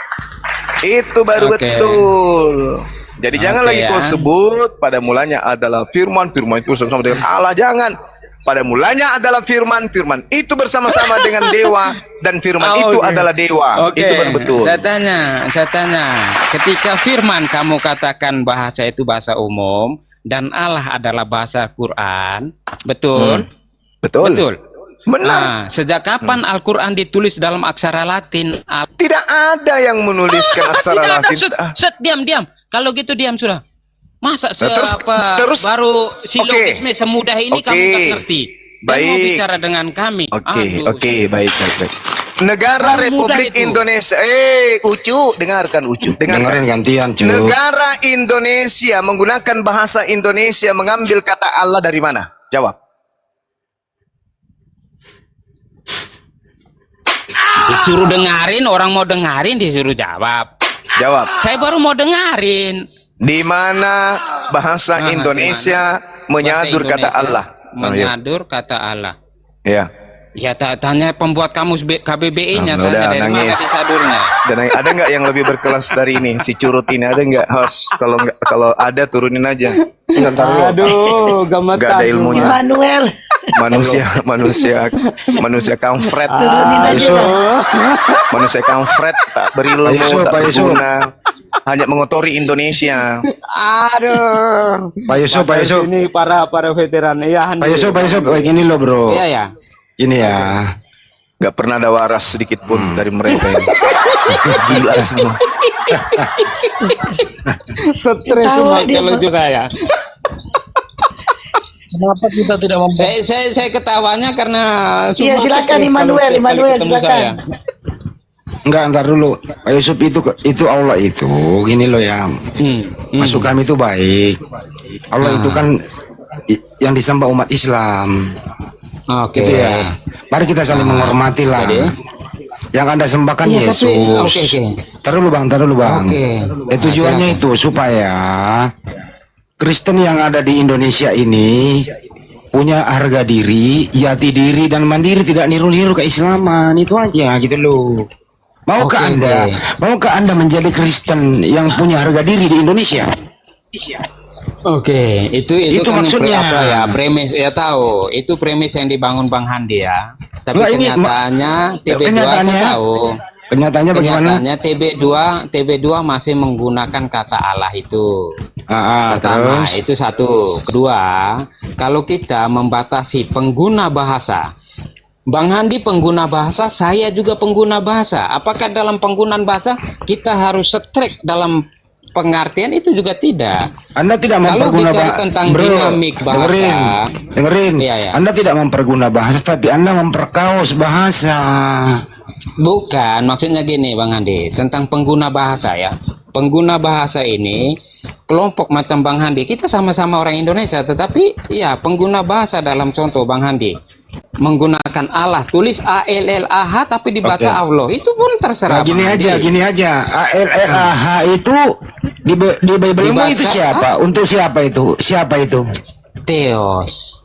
Itu baru Oke. betul. Jadi jangan Oke, lagi kau ya. sebut pada mulanya adalah firman, firman itu sama dengan Allah, jangan. Pada mulanya adalah firman, firman itu bersama-sama dengan dewa, dan firman itu Oke. adalah dewa. Oke, Itu baru betul. saya tanya, ketika firman kamu katakan bahasa itu bahasa umum dan Allah adalah bahasa Quran, betul? Betul. Betul. Benar. Nah, sejak kapan Al-Quran ditulis dalam aksara Latin? Tidak ada yang menuliskan aksara Tidak ada, Latin. Set, diam. Kalau gitu diam sudah. Masa terus- baru silogisme semudah ini Oke. kamu nggak ngerti? Dan mau Baik. bicara dengan kami. Oke, Aduh. oke, baik. Negara Orang muda Republik itu. Indonesia. Ucu, dengarkan Ucu, Dengerin dengarkan. gantian, Cuk. Negara Indonesia menggunakan bahasa Indonesia mengambil kata Allah dari mana? Jawab. Disuruh dengarin, orang mau dengarin disuruh jawab. Jawab. Saya baru mau dengarin. Di mana bahasa Nah, Indonesia Bahasa menyadur kata Indonesia Allah? Menyadur kata Allah. Ya. Ya, tanya pembuat kamus KBBI-nya, Ah, udah, tanya dari mana nangis. disadurnya. Dan ada nggak yang lebih berkelas dari ini? Si curut ini ada nggak, host? Kalau ada turunin aja. Enggak, ntar dulu. Aduh, Nggak ada ilmunya. Manuel. Manusia kampret. Turunin aja, Yusuf. Bang. Manusia kampret tak berilmu, Pak Yusuf, tak Pak Yusuf. berguna, hanya mengotori Indonesia. Aduh. Pak Yusuf, Pak Yusuf. Ini para veteran. Iya, Pak Yusuf, kayak gini loh, Bro. Iya ya. Ini ya. Gak pernah ada waras sedikit pun dari mereka ini. Gila semua. Stres Ketawa semua dia, kalau Pak. juga ya. Kenapa kita tidak Saya ketawanya karena Iya, semua silakan, stres Immanuel, kalau Immanuel, ketemu silakan. saya. Enggak, ntar dulu. Pak Yusuf itu Allah itu. Gini loh ya. Masuk kami itu baik. Allah itu kan yang disembah umat Islam. Oke. Gitu ya. Mari kita saling menghormati lah. Jadi? Yang Anda sembahkan Iya, Yesus. tapi- oke. Taruh dulu bang. Oke. Tujuannya Silakan. itu supaya Kristen yang ada di Indonesia ini punya harga diri, jati diri dan mandiri, tidak niru-niru keislaman. Itu aja gitu loh. Maukah Oke, Anda? oke. Maukah Anda menjadi Kristen yang punya harga diri di Indonesia? Oke, itu Itu kan maksudnya. apa ya, premis ya tahu. Itu premis yang dibangun Bang Handi ya. Tapi Enggak, ini kenyataannya TB2 kenyataannya- saya tahu. Kenyataannya bagaimana? Kenyataannya TB2 masih menggunakan kata Allah itu. Pertama, Terus itu satu. Kedua, kalau kita membatasi pengguna bahasa, Bang Handi pengguna bahasa, saya juga pengguna bahasa. Apakah dalam penggunaan bahasa kita harus strike dalam pengertian? Itu juga tidak. Anda tidak Kalau memperguna bicara tentang dinamik bahasa, dengerin. Iya, iya. Anda tidak memperguna bahasa, tapi Anda memperkaos bahasa. Bukan, maksudnya gini Bang Handi, tentang pengguna bahasa ya. Pengguna bahasa ini kelompok macam Bang Handi, kita sama-sama orang Indonesia, tetapi ya pengguna bahasa dalam contoh Bang Handi menggunakan Allah, tulis ALLAH tapi dibaca Oke. Allah, itu pun terserah. Nah, gini Bang aja, Handi. gini aja. ALLAH itu di Bible-mu itu Dibaca, siapa? Untuk siapa itu? Siapa itu? Theos.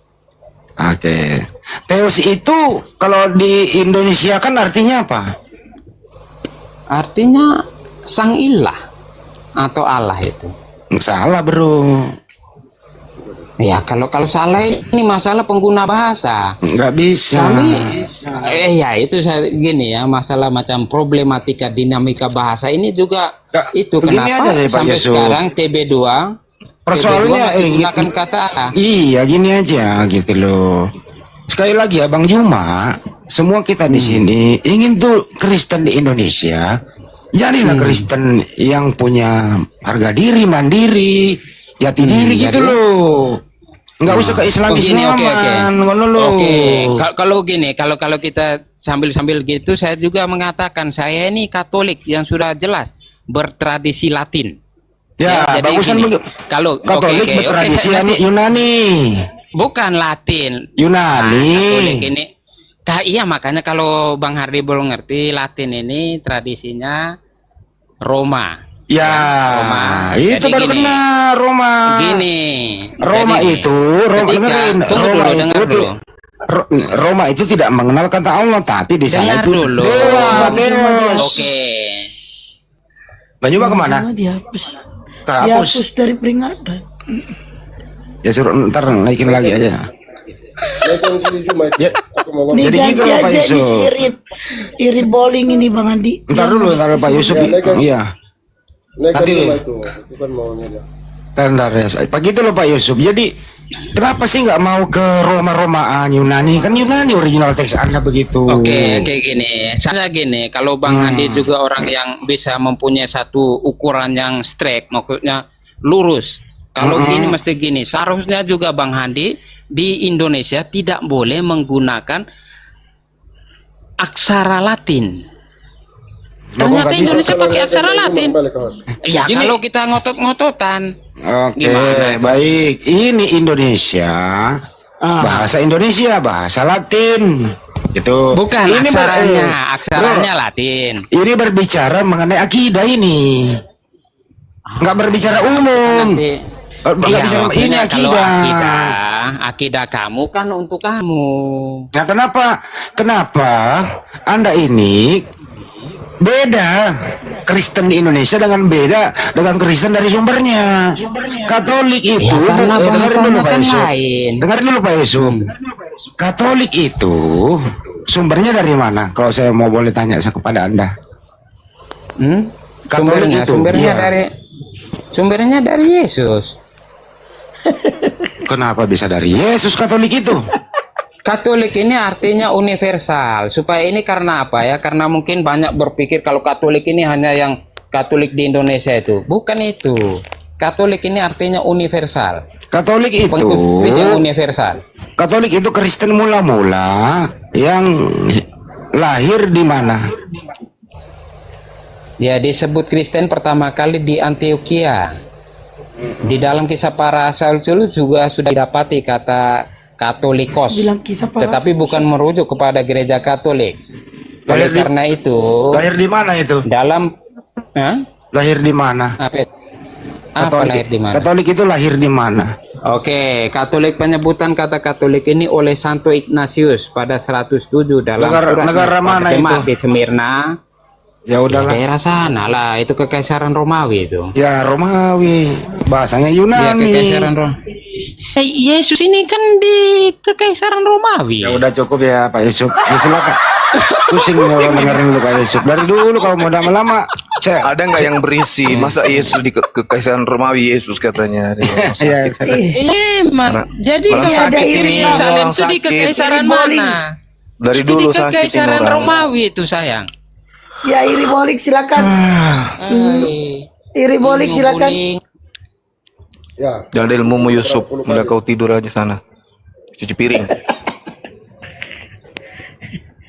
Oke. Theos itu kalau di Indonesia kan artinya apa? Artinya sang ilah atau Allah itu. Salah, Bro. Ya kalau salah ini masalah pengguna bahasa. Nggak bisa. Kami, ya itu saya gini ya, masalah macam problematika dinamika bahasa ini juga Kak, itu begini kenapa aja deh, Pak sampai Yusuf. sekarang TB2 Persoalannya masih menggunakan kata Allah. Iya, gini aja gitu loh. Sekali lagi ya Bang Juma, semua kita di sini ingin tuh Kristen di Indonesia. Jadilah Kristen yang punya harga diri, mandiri, jati diri gitu jadi- loh. Nggak usah ke Islam-Islaman, ngono loh. Kalau gini, kalau kita sambil gitu, saya juga mengatakan saya ini Katolik yang sudah jelas bertradisi Latin. Ya, jadi bagusan gini, kalau Katolik bertradisi Yunani. bukan Latin. Yunani. Katolik ini, iya makanya kalau Bang Hardi belum ngerti, Latin ini tradisinya Roma. Ya, Roma. itu Jadi baru gini, kena Roma. Gini. Roma jadi itu, dengar dulu. Roma itu tidak mengenal kata Allah, tapi di sana Dengar itu dulu. dewa, Deus. Oke. Banyu kemana? Cuma dihapus. Kehapus. Dihapus dari peringatan. Ya suruh ntar naikin lagi aja. Ya, Nih jadi gitu ganti loh Pak aja Yusuf. isi irit bowling ini Bang Andi. Ntar dulu, ntar Pak Yusuf. Iya. Nanti deh. Ntar ya. Begitu loh Pak Yusuf. Jadi kenapa sih nggak mau ke Roma-Romaan Yunani? Kan Yunani original teks Anda begitu. Oke, gini. Saya gini, kalau Bang Andi juga orang yang bisa mempunyai satu ukuran yang straight, maksudnya lurus. Kalau gini mesti gini, seharusnya juga Bang Handi di Indonesia tidak boleh menggunakan aksara Latin. Ternyata Indonesia pakai aksara Latin. Ya Gini. kalau kita ngotot-ngototan. Oke, Gimana? baik. Ini Indonesia, bahasa Indonesia, bahasa Latin. Gitu. Bukan ini aksaranya Latin. Ini berbicara mengenai akidah ini. Nggak berbicara umum. Nanti Nggak bicara ini maksudnya kalau akidah. akidah kamu kan untuk kamu. Nah, kenapa Anda ini beda Kristen di Indonesia dengan Kristen dari sumbernya? Katolik itu Ya, karena dengerin dulu bahasanya Pak kan Yusuf. lain. Dengerin dulu Pak Yusuf. Katolik itu sumbernya dari mana? Kalau saya mau boleh tanya kepada Anda. Katolik Sumbernya iya. sumbernya dari Yesus. Kenapa bisa dari Yesus Katolik itu? Katolik ini artinya universal. Supaya ini karena apa ya? Karena mungkin banyak berpikir kalau Katolik ini hanya yang Katolik di Indonesia itu. Bukan itu. Katolik ini artinya universal. Katolik itu Pengikut yang universal. Katolik itu Kristen mula-mula yang lahir di mana? Ya, disebut Kristen pertama kali di Antioquia. Di dalam kisah para rasul juga sudah didapati kata Katolikos. Bilang kisah para Tetapi bukan merujuk kepada gereja Katolik. Oleh karena itu, Lahir di mana itu? dalam Lahir di mana? apa lahir di mana? Katolik itu lahir di mana? Oke, Katolik penyebutan kata Katolik ini oleh Santo Ignatius pada 107 dalam Negara mana jemaat itu? di Smyrna. Ya udahlah. Daerah sana lah, itu kekaisaran Romawi itu. Ya Romawi, bahasanya Ya, Yunani. kekaisaran Romawi. Yesus ini kan di kekaisaran Romawi. Ya udah cukup ya Pak Yusuf. Ya, silakan. Pusing kalau dengerin dulu Pak Yusuf. Dari dulu kalau mau lama-lama. Ada nggak yang berisi? Masa Yesus di kekaisaran Romawi Yesus katanya? Iya. Man. Jadi Orang kalau sakit di ini, Yerusalem orang itu di sakit. kekaisaran Bowling. mana? Dari Itu dulu di sakit ini kekaisaran orang. Romawi itu sayang. Ya iri bolik silakan. Iri bolik silakan. Jangan ada ilmumu Yusuf. Udah kau tidur aja sana. Cuci piring.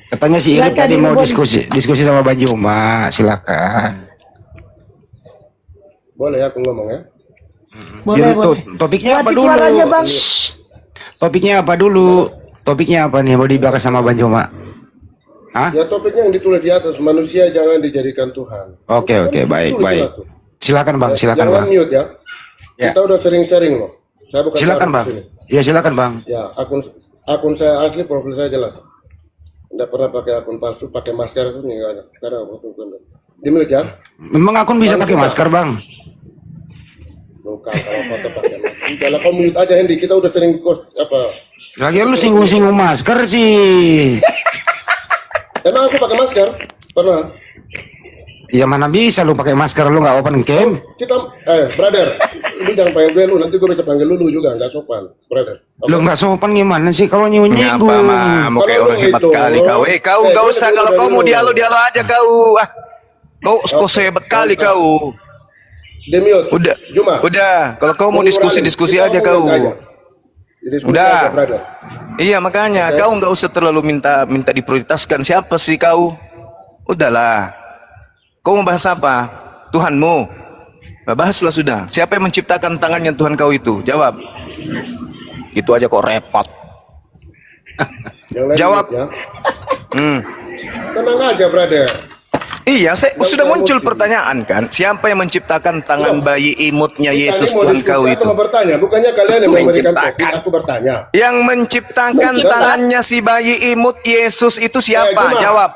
Katanya si Irip Silakan, tadi mau Irip, diskusi sama Bang Juma. Silakan. Boleh aku ngomong ya? Boleh, Itu, boleh. topiknya apa Mati dulu? suaranya, Bang. Shh. Topiknya apa dulu? Topiknya apa nih? Mau dibahas sama Bang Juma? Hah? Ya topiknya yang ditulis di atas, manusia jangan dijadikan Tuhan. Oke, Kan baik, itu baik. jelas tuh. Silakan Bang, silakan Jangan Bang. mute ya. Ya. Kita udah sering-sering loh. Saya bukan Silakan baru Bang. di sini. Ya silakan Bang. Ya, akun saya asli, profil saya jelas. Tidak pernah pakai akun palsu, pakai masker itu nggak ada. Sekarang waktu itu di mute ya. Memang akun bisa pakai masker Bang? Bukan kalau foto pakai masker. Kalau kau mute aja Hendy, kita udah sering Lagi lu singgung-singgung masker sih. Emang aku pakai masker? Pernah. Ya mana bisa lu pakai masker lu nggak open cam? Kita, brother, lu jangan panggil gue lu, nanti gue bisa panggil lu juga, nggak sopan, brother. Oke? Lu nggak sopan gimana sih kalau Ngapa nyinggung? mah? Mau kayak Kalau orang hebat itu- kali kau. Kau nggak dia usah udah kalau kau mau dulu. dialog aja kau. Kau sehebat kali kau. Demiot. Udah. Juma. Udah. Kalau kau mau diskusi Kita aja ngomong kau. aja. Diskusi Udah. aja, brother. Iya makanya kau nggak usah terlalu minta diprioritaskan. Siapa sih kau? Udahlah. Kau mau bahas apa? Tuhanmu. Bahaslah sudah. Siapa yang menciptakan tangannya Tuhan kau itu? Jawab. Itu aja kok repot. Yang lain Jawab. ya. Hmm. Tenang aja, brother. Iya, sudah muncul emosi. pertanyaan kan? Siapa yang menciptakan tangan Loh. bayi imutnya Kita Yesus ini mau Tuhan diskusi kau atau itu? mau bertanya? Bukannya kalian yang memberikan topik, aku bertanya. Yang menciptakan tangannya si bayi imut Yesus itu siapa? Cuma- Jawab.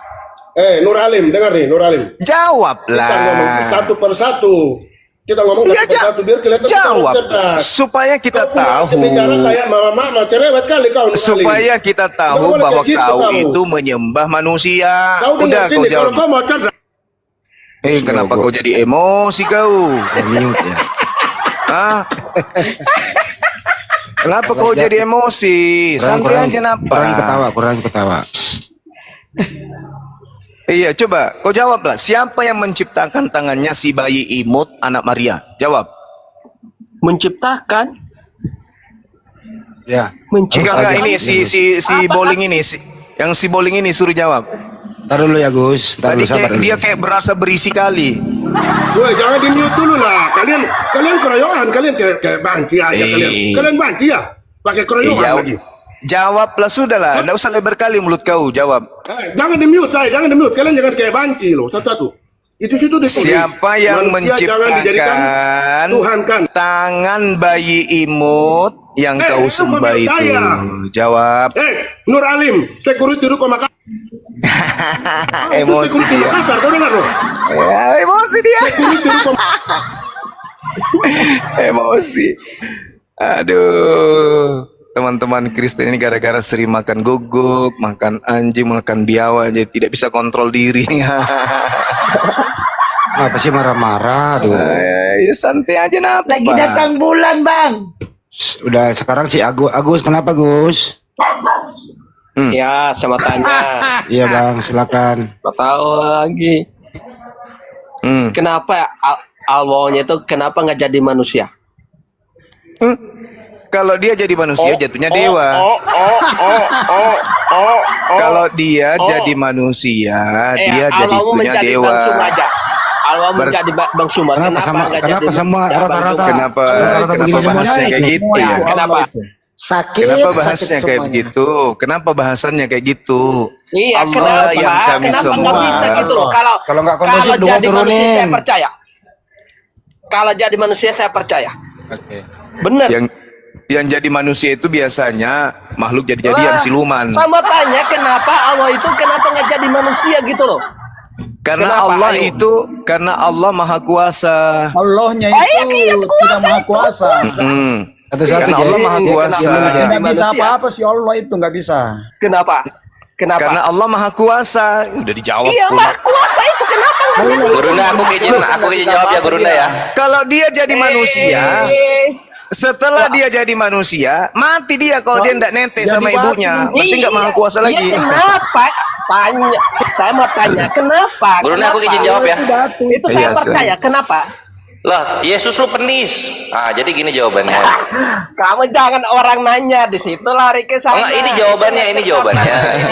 Nur Alim, dengar nih, Nur Alim. Kita ngomong Jawablah. satu persatu. Kita ngomong Iya, satu persatu biar kelihatan kita orang jawab. cerdas. Supaya kita Kau punya tahu. bicara kayak mama-mama, cerewet kali kau, Nur Alim. Supaya kita Nggak tahu boleh bahwa kayak gitu, kau kau. itu menyembah manusia. Kau dengar Udah kau sini, kalau jawab. kau mau cerdas. Kenapa kau jadi emosi kau? Mute ya. Hah? Kenapa kau jadi emosi? Santai aja napa? Kurang ketawa. Iya, coba kau jawablah. Siapa yang menciptakan tangannya si bayi imut anak Maria? Jawab. Menciptakan, Ya. Enggak ini si bowling ini yang si bowling ini suruh jawab. Taruh dulu ya Gus. Tadi dia kayak berasa berisi kali. Woi, jangan di mute dulu lah. Kalian keroyokan, kalian kayak banci aja kalian. Kalian banci ya? Pakai keroyokan lagi. Jawablah sudahlah. Enggak usah lebar kali mulut kau. Jawab. Jangan di mute saya, jangan di mute. Kalian jangan kayak banci loh, satu-satu. Itu situ ditulis. Siapa yang Manusia jangan dijadikan menciptakan Tuhan kan? tangan bayi imut yang kau itu sembah komen itu? saya. Jawab. Nur Alim, security Ruko Makassar. Emosi Security dia. Makassar, kau dengar loh? Ya, emosi dia. Security Ruko Emosi. Aduh. Teman-teman Kristen ini gara-gara sering makan guguk, makan anjing, makan biawak, jadi tidak bisa kontrol diri. Apa sih marah-marah? Aduh. Ya santai aja napa. Lagi datang bulan, Bang. Udah sekarang si Agus kenapa Gus? ya sama tanya. Iya Bang, silakan. Nggak tahu lagi. Kenapa Alwanya itu kenapa nggak jadi manusia? Kalau dia jadi manusia jatuhnya dewa. Kalau dia jadi manusia, dia jadi Alwamu punya menjadi dewa. Bang Sumaja. Alwamu menjadi Bang Suma. Kenapa sama? nggak Kenapa jadi semua Bang rata-rata? Suma? Kenapa Rata-rata begini bahasanya semuanya? kayak gitu Ya, ya? kenapa? Sakit, Kenapa sakit bahasanya kayak semuanya. begitu? Kenapa bahasannya kayak gitu? Iya, Allah kenapa? yang kami Kenapa semua. nggak bisa gitu loh? Kalau nggak kondusif, kalau dua jadi manusia turunin. saya percaya. Kalau jadi manusia saya percaya. Oke. Bener. Yang jadi manusia itu biasanya makhluk jadi-jadian Lah, siluman. Sama tanya kenapa Allah itu kenapa nggak jadi manusia gitu loh? Karena Kenapa? Allah Ayo. itu karena Allah Maha Kuasa. Allahnya iya, itu tidak maha kuasa. Satu-satu Karena Allah Maha Kuasa. Nggak bisa Manusia. apa-apa sih Allah itu nggak bisa. Kenapa? Kenapa? Karena Allah Maha Kuasa. Udah dijawab. Iya, pun. Maha Kuasa itu kenapa nggak jadi Gurunda, aku izin jawab ya Gurunda ya. Kalau dia jadi manusia, setelah dia jadi manusia, mati dia kalau dia tidak nente sama Jadi ibunya. Berarti nggak Maha Kuasa Iya, lagi. kenapa? Tanya. Saya mau tanya kenapa? Gurunda, aku Kenapa? izin jawab ya. Itu saya Iya, percaya. Kenapa? Lah, Yesus lu penis. Ah, jadi gini jawabannya. Kamu jangan orang nanya di situ lari ke sana. Enggak, ini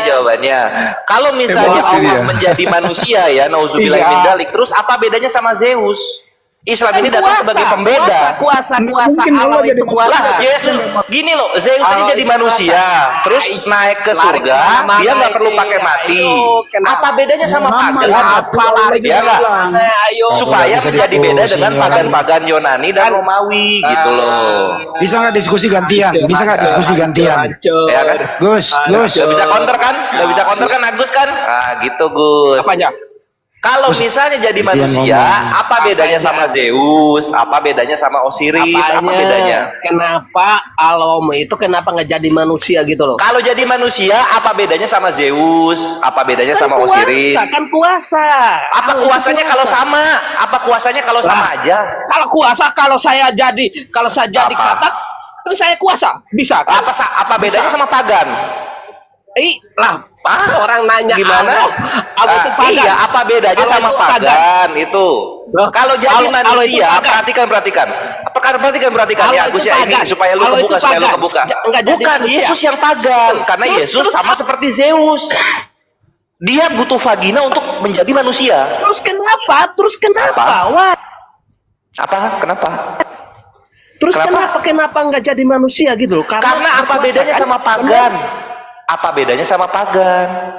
jawabannya. Kalau misalnya Emosi Allah dia. menjadi manusia ya, nauzubillahi min dzalik, terus apa bedanya sama Zeus? Islam ini datang Kuasa, sebagai pembeda. Kuasa Mungkin Allah Allah itu jadi kuasa. Lah, Yesus gini loh, Zeus aja Allah jadi itu manusia, kuasa. terus naik ke Lari surga, kemana-mana dia nggak perlu ini, pakai mati. ayo, kenapa? Apa bedanya sama Muhammad, pagan? Apa lari Ya nggak? kemana? Ayo. Supaya bisa menjadi beda diskusi, dengan ya. pagan-pagan Yunani dan Romawi gitu loh. Bisa nggak diskusi gantian? Bisa nggak diskusi gantian? Ya kan? Gus, Gus. Gak bisa counter kan? Gak bisa counter kan Agus kan? Ah gitu Gus. Apanya? Kalau misalnya jadi manusia, apa bedanya sama Zeus? Apa bedanya sama Osiris? Apa bedanya? Kenapa Alwamu itu kenapa nggak jadi manusia gitu loh? Kalau jadi manusia, apa bedanya sama Zeus? Apa bedanya sama kuasa, Osiris? Kan kuasa. Apa Allah itu kuasanya kalau kuasa. sama? Apa kuasanya kalau sama aja? Kalau kuasa, kalau saya jadi Apa? katak, kan saya kuasa, bisa kan? Apa bedanya sama pagan? Orang nanya Gimana? Allah itu pagan. Iya, apa bedanya Allah sama itu pagan itu? Loh, Kalau jadi Allah itu manusia, pagan. perhatikan. Perhatikan Allah ya itu Agus ya ini pagan. supaya lu Allah itu kebuka, supaya lu pagan. kebuka. Enggak jadi Bukan manusia. Yesus yang pagan, karena Yesus sama seperti Zeus. Dia butuh vagina untuk menjadi manusia. Terus kenapa? Apa? Wah, Apa? Kenapa? Terus kenapa nggak jadi manusia gitu loh? Karena apa bedanya sama pagan? Apa bedanya sama pagan?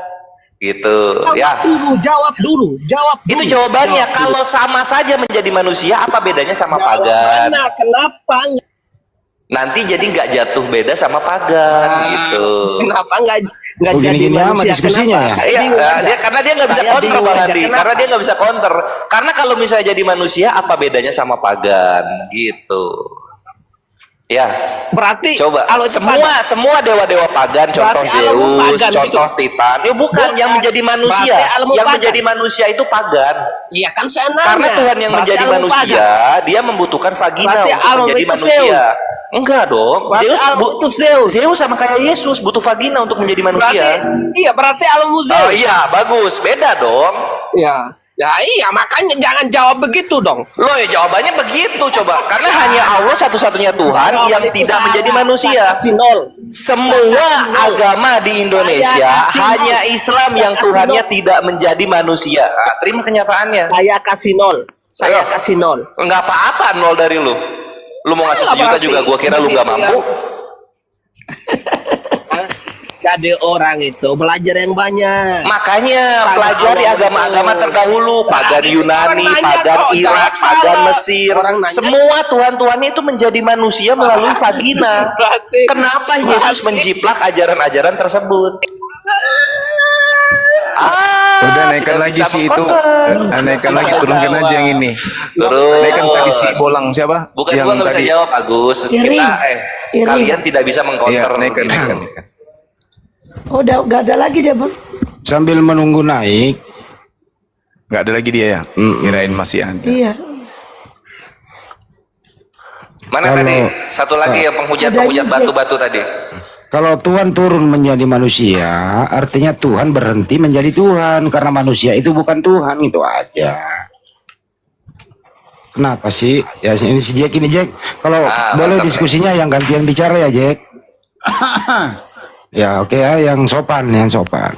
Gitu, ya. Jawab dulu. Itu jawabannya. Kalau sama saja menjadi manusia, apa bedanya sama pagan? Kenapa? Nanti jadi nggak jatuh beda sama pagan, gitu. Kenapa nggak jadi gini-gini amat manusia? diskusinya Kenapa? ya? Iya, karena dia nggak bisa Saya counter bingung Bang aja. Andi. Kenapa? Karena dia nggak bisa counter. Karena kalau misalnya jadi manusia, apa bedanya sama pagan, gitu. Ya. Berarti Coba kalau itu semua dewa-dewa pagan, contoh Berarti alammu Zeus, pagan contoh gitu. Titan, ya bukan Bukan. yang menjadi manusia. Berarti alammu Yang pagan. menjadi manusia itu pagan. Iya kan saya nanya. Karena Tuhan yang Berarti menjadi alam manusia, pagan. dia membutuhkan vagina Berarti untuk alam menjadi itu manusia. Zeus. Enggak dong. Berarti alam itu Zeus. Zeus sama kayak Yesus butuh vagina untuk menjadi manusia. Berarti alam Zeus. Oh iya, bagus. Beda dong. Iya. Ya iya, makanya jangan jawab begitu dong. Loh ya jawabannya begitu coba. Karena hanya Allah satu-satunya Tuhan yang Itu tidak salah. menjadi manusia. Saya kasih nol. Semua agama di Indonesia Saya kasih hanya nol. Islam Saya yang kasih Tuhannya nol. tidak menjadi manusia. Nah, terima kenyataannya. Saya kasih nol. Saya Ayo. kasih nol. Enggak apa-apa nol dari lu. Lu mau ngasih Enggak sejuta berarti. juga gua kira lu nggak Begitu mampu. Jadi orang itu belajar yang banyak. Makanya pelajari agama-agama terdahulu, pagan Yunani, Orang nanya pagan kok, Irak, jawab pagan salah. Mesir. Orang nanya. Semua tuhan-tuhannya itu menjadi manusia melalui vagina. Berarti- Kenapa Yesus menjiplak ajaran-ajaran tersebut? Udah naikkan tidak lagi bisa si itu. mengkonter. Naikkan lagi, turunkan aja yang ini. Terus. Naikkan tadi si bolang siapa? Bukan yang gua nggak bisa tadi. jawab Agus. Iri. Iri. Kalian tidak bisa Iya, mengkonter. naikkan, gitu. naikkan. Oh, udah gak ada lagi dia, Bang. Sambil menunggu naik, Nggak ada lagi dia ya? Kirain masih ada. Iya. Mana Kalau- tadi? Satu lagi yang penghujat Ada penghujat ijek. batu-batu tadi. kalau Tuhan turun menjadi manusia, artinya Tuhan berhenti menjadi Tuhan karena manusia itu bukan Tuhan, itu aja. Kenapa sih? Ya ini si Jack ini Jack. Kalau boleh mantap, diskusinya yang gantian bicara ya Jack. Ya oke ya, yang sopan, yang sopan.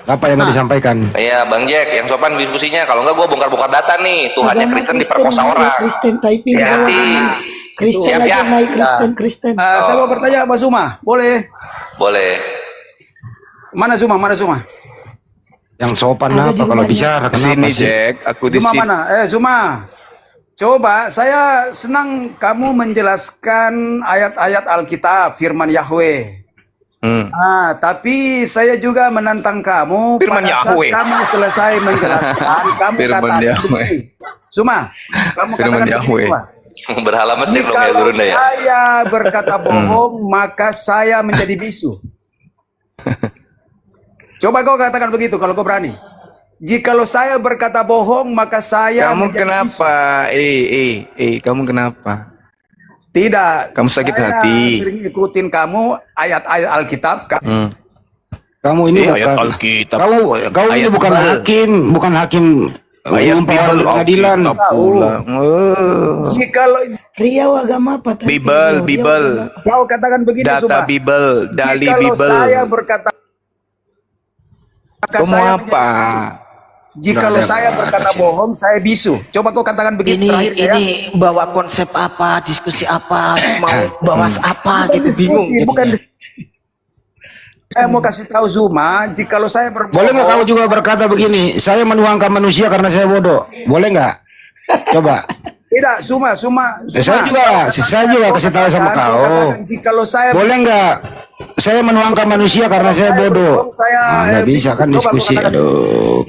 Apa yang mau disampaikan? Iya, Bang Jack, yang sopan diskusinya. Kalau enggak, gue bongkar-bongkar data nih. Tuhannya Agama Kristen diperkosa orang. Kristen typing Hati-hati. bawah. Kristen Siap, aja ya? naik Kristen. Saya mau bertanya Pak Zuma, boleh? Boleh. Mana Zuma? Mana Zuma? Yang sopan Ada apa di kalau rumahnya. bicara? Sini Kenapa sih? Jack, aku di Zuma sini. mana? Zuma. Coba, saya senang kamu menjelaskan ayat-ayat Alkitab, firman Yahweh. Tapi saya juga menantang kamu. Firman pada saat Yahweh. kamu selesai menjelaskan, kamu Firman katakan Yahweh. begini. Zuma, kamu Firman katakan begini, Yahweh. Zuma. Berhala Mesir dong ya Jikalau Gurunda ya. saya berkata bohong, maka saya menjadi bisu. Coba kau katakan begitu kalau kau berani. Jikalau saya berkata bohong, maka saya Kamu menjadi bisu. kenapa? Kamu kenapa? Tidak. Kamu sakit Saya hati. sering ikutin kamu ayat-ayat Alkitab. Kamu ini Ayat bukan Alkitab. Kau ini Ayat bukan Bible. hakim, bukan hakim Ayat mempawal Bible, pengadilan. Alkitab pula. Jikalau Riau agama apa tadi? Bible, Riau Bible. agama apa? kau katakan begini, Data Zuma. Bible, Dali Jikalau Bible. saya berkata, maka Kamu saya apa? Jikalau saya berkata bohong, saya bisu. Coba kau katakan begitu terakhir ya. bawa konsep apa, diskusi apa, mau bahas apa Bukan gitu, bingung. diskusi, bukan saya mau kasih tahu Zuma, jikalau saya berbohong. Boleh nggak kamu juga berkata begini? Saya menuangkan manusia karena saya bodoh. Boleh nggak? Coba. Tidak, Zuma. Saya juga kasih tahu sama kau. Katakan, jikalau saya Boleh nggak? Saya menuangkan manusia karena saya bodoh. saya Nggak bisa kan Coba diskusi. kau katakan. Aduh.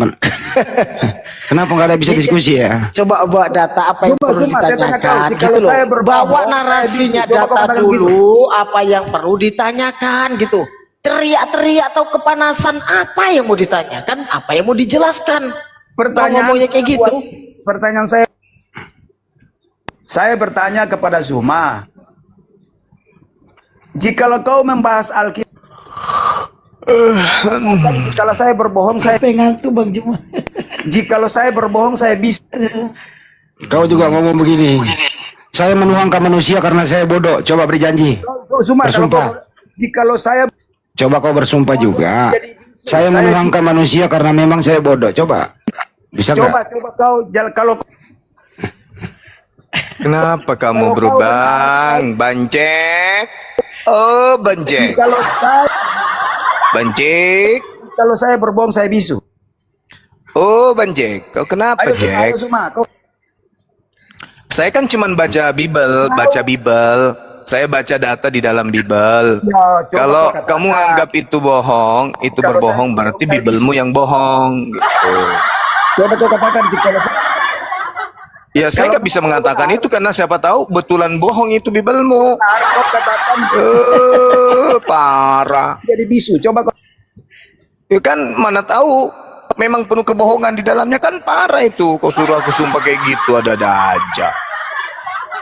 Kenapa nggak ada bisa diskusi ya? Coba bawa data apa yang Zuma, perlu Zuma, saya tanya ditanyakan kau, gitu jikalau loh. saya berbohong, Bawa saya narasinya bisu. Coba kau data katakan dulu, apa yang perlu ditanyakan gitu. Teriak-teriak atau kepanasan, apa yang mau ditanyakan, apa yang mau dijelaskan. Pertanyaan Ngomongnya kayak gitu. Pertanyaan saya bertanya kepada Zuma, jikalau kau membahas Alkitab, kalau saya berbohong, saya Pengantu Bang Juma. jikalau saya berbohong, saya bisu. Kau juga ngomong begini. Saya menuangkan manusia karena saya bodoh. Coba beri janji. Zuma, kalau Bersumpah. jikalau saya Coba kau bersumpah juga. Saya menuangkan manusia karena memang saya bodoh. Coba. Bisa nggak? coba kau kalau Kenapa kamu berubang? Banjek. Oh, banjek. Banjek. Kalau saya berbohong saya bisu. Oh, banjek. Kau kenapa, Ayo Jack? Suma, kau Saya kan cuman baca Bible. Saya baca data di dalam Bible. Ya, coba Kalau kau katakan. kamu anggap itu bohong, itu Kalau berbohong, saya- berarti saya Biblemu yang bohong. Gitu. coba kau katakan kalau saya Ya, saya nggak bisa mengatakan itu karena siapa tahu betulan bohong itu Biblemu. kau katakan Parah. jadi bisu. Coba kau Ya kan mana tahu memang penuh kebohongan di dalamnya kan parah itu. Kau suruh aku sumpah kayak gitu ada-ada aja.